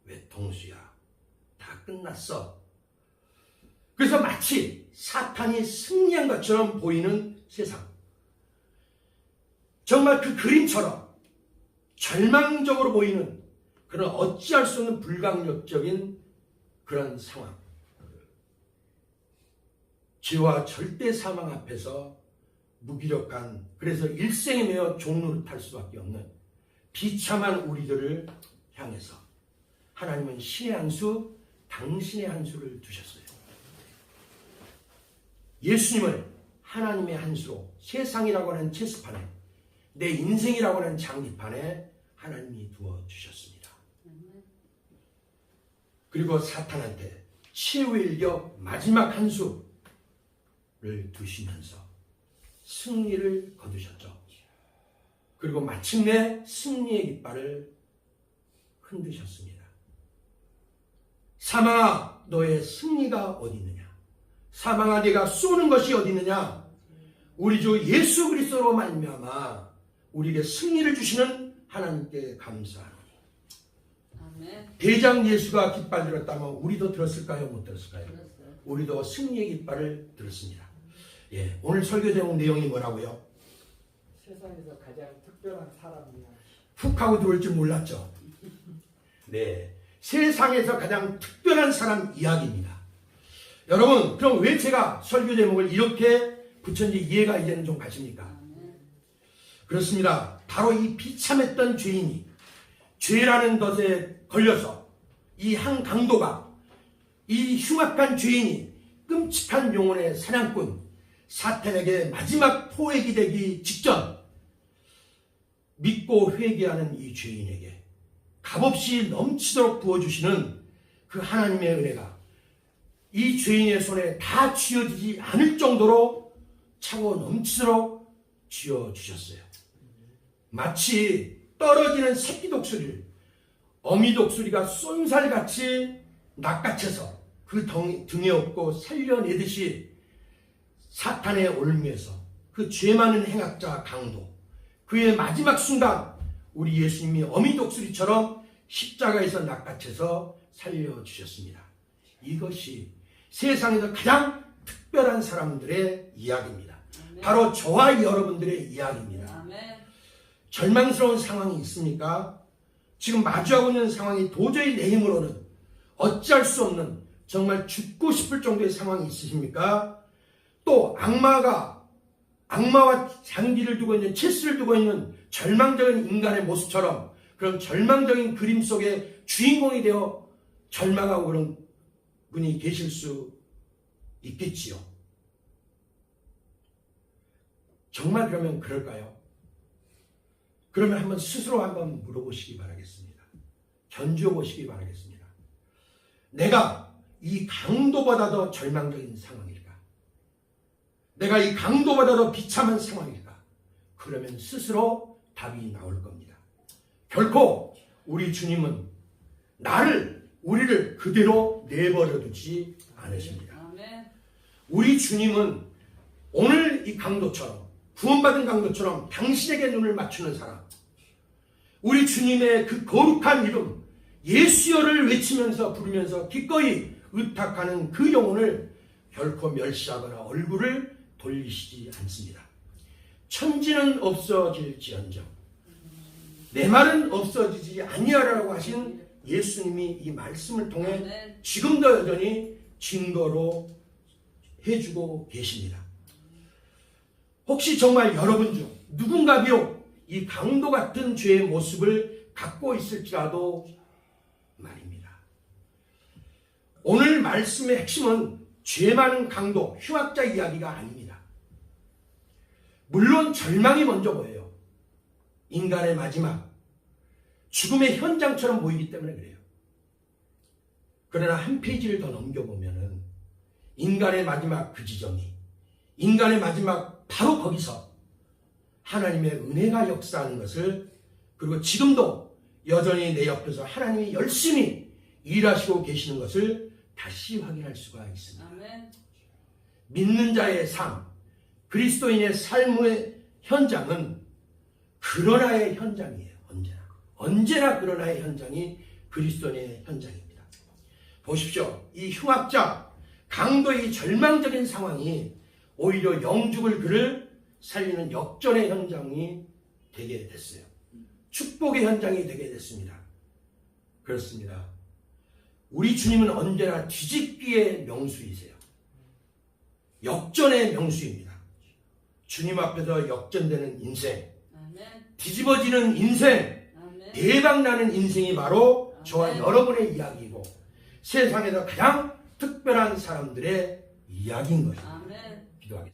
왜 동수야? 다 끝났어. 그래서 마치 사탄이 승리한 것처럼 보이는 세상. 정말 그 그림처럼 절망적으로 보이는 그런 어찌할 수 없는 불가항력적인 그런 상황. 죄와 절대 사망 앞에서 무기력한, 그래서 일생에 매어 종노릇할 수밖에 없는 비참한 우리들을 향해서 하나님은 신의 한 수, 당신의 한 수를 두셨어요. 예수님을 하나님의 한 수로 세상이라고 하는 체스판에, 내 인생이라고 하는 장기판에 하나님이 두어주셨습니다. 그리고 사탄한테 최후의 일격 마지막 한 수를 두시면서 승리를 거두셨죠. 그리고 마침내 승리의 깃발을 흔드셨습니다. 사망아, 너의 승리가 어디 있느냐? 사망아, 네가 쏘는 것이 어디 있느냐? 우리 주 예수 그리스도로 말미암아 우리에게 승리를 주시는 하나님께 감사하노니. 아멘. 대장 예수가 깃발 들었다면 우리도 들었을까요? 못 들었을까요? 들었어요. 우리도 승리의 깃발을 들었습니다. 예, 오늘 설교 제목 내용이 뭐라고요? 세상에서 가장 특별한 사람이야. 훅 하고 들어올 줄 몰랐죠? 네, 세상에서 가장 특별한 사람 이야기입니다. 여러분, 그럼 왜 제가 설교 제목을 이렇게 붙였는지 이해가 이제는 좀 가십니까? 아멘. 그렇습니다. 바로 이 비참했던 죄인이 죄라는 것에 걸려서 이 한 강도가, 이 흉악한 죄인이 끔찍한 영혼의 사냥꾼 사탄에게 마지막 포획이 되기 직전 믿고 회개하는 이 죄인에게 값없이 넘치도록 부어주시는 그 하나님의 은혜가 이 죄인의 손에 다 쥐어지지 않을 정도로 차고 넘치도록 쥐어주셨어요. 마치 떨어지는 새끼 독수리를 어미 독수리가 쏜살같이 낚아채서 그 등에 업고 살려내듯이 사탄의 올무에서 그 죄 많은 행악자 강도, 그의 마지막 순간 우리 예수님이 어미 독수리처럼 십자가에서 낚아채서 살려주셨습니다. 이것이 세상에서 가장 특별한 사람들의 이야기입니다. 아멘. 바로 저와 여러분들의 이야기입니다. 아멘. 절망스러운 상황이 있습니까? 지금 마주하고 있는 상황이 도저히 내 힘으로는 어찌할 수 없는 정말 죽고 싶을 정도의 상황이 있으십니까? 또 악마와 장기를 두고 있는, 체스를 두고 있는 절망적인 인간의 모습처럼 그런 절망적인 그림 속에 주인공이 되어 절망하고 그런 분이 계실 수 있겠지요. 정말 그러면 그럴까요? 그러면 한번 스스로 한번 물어보시기 바라겠습니다. 견주어 보시기 바라겠습니다. 내가 이 강도보다 더 절망적인 상황일까? 내가 이 강도보다 더 비참한 상황일까? 그러면 스스로 답이 나올 겁니다. 결코 우리 주님은 우리를 그대로 내버려 두지 않으십니다. 아멘. 우리 주님은 오늘 이 강도처럼, 구원받은 강도처럼 당신에게 눈을 맞추는 사람, 우리 주님의 그 거룩한 이름 예수여를 외치면서 부르면서 기꺼이 의탁하는 그 영혼을 결코 멸시하거나 얼굴을 돌리시지 않습니다. 천지는 없어질지언정 내 말은 없어지지 아니하라고 하신 예수님이 이 말씀을 통해 아멘. 지금도 여전히 증거로 해주고 계십니다. 혹시 정말 여러분 중 누군가 비록 이 강도 같은 죄의 모습을 갖고 있을지라도 말입니다. 오늘 말씀의 핵심은 죄 많은 강도, 흉악자 이야기가 아닙니다. 물론 절망이 먼저 보여요. 인간의 마지막, 죽음의 현장처럼 보이기 때문에 그래요. 그러나 한 페이지를 더 넘겨보면은 인간의 마지막 그 지점이, 인간의 마지막 바로 거기서 하나님의 은혜가 역사하는 것을, 그리고 지금도 여전히 내 옆에서 하나님이 열심히 일하시고 계시는 것을 다시 확인할 수가 있습니다. 아멘. 믿는 자의 삶, 그리스도인의 삶의 현장은 그러나의 현장이에요. 언제나 그러나의 현장이 그리스도인의 현장입니다. 보십시오. 이 흉악자, 강도의 절망적인 상황이 오히려 영죽을 그를 살리는 역전의 현장이 되게 됐어요. 축복의 현장이 되게 됐습니다. 그렇습니다. 우리 주님은 언제나 뒤집기의 명수이세요. 역전의 명수입니다. 주님 앞에서 역전되는 인생, 아멘. 뒤집어지는 인생, 아멘. 대박나는 인생이 바로 저와 여러분의 이야기이고 세상에서 가장 특별한 사람들의 이야기인 것입니다. 아멘. 기도하겠습니다.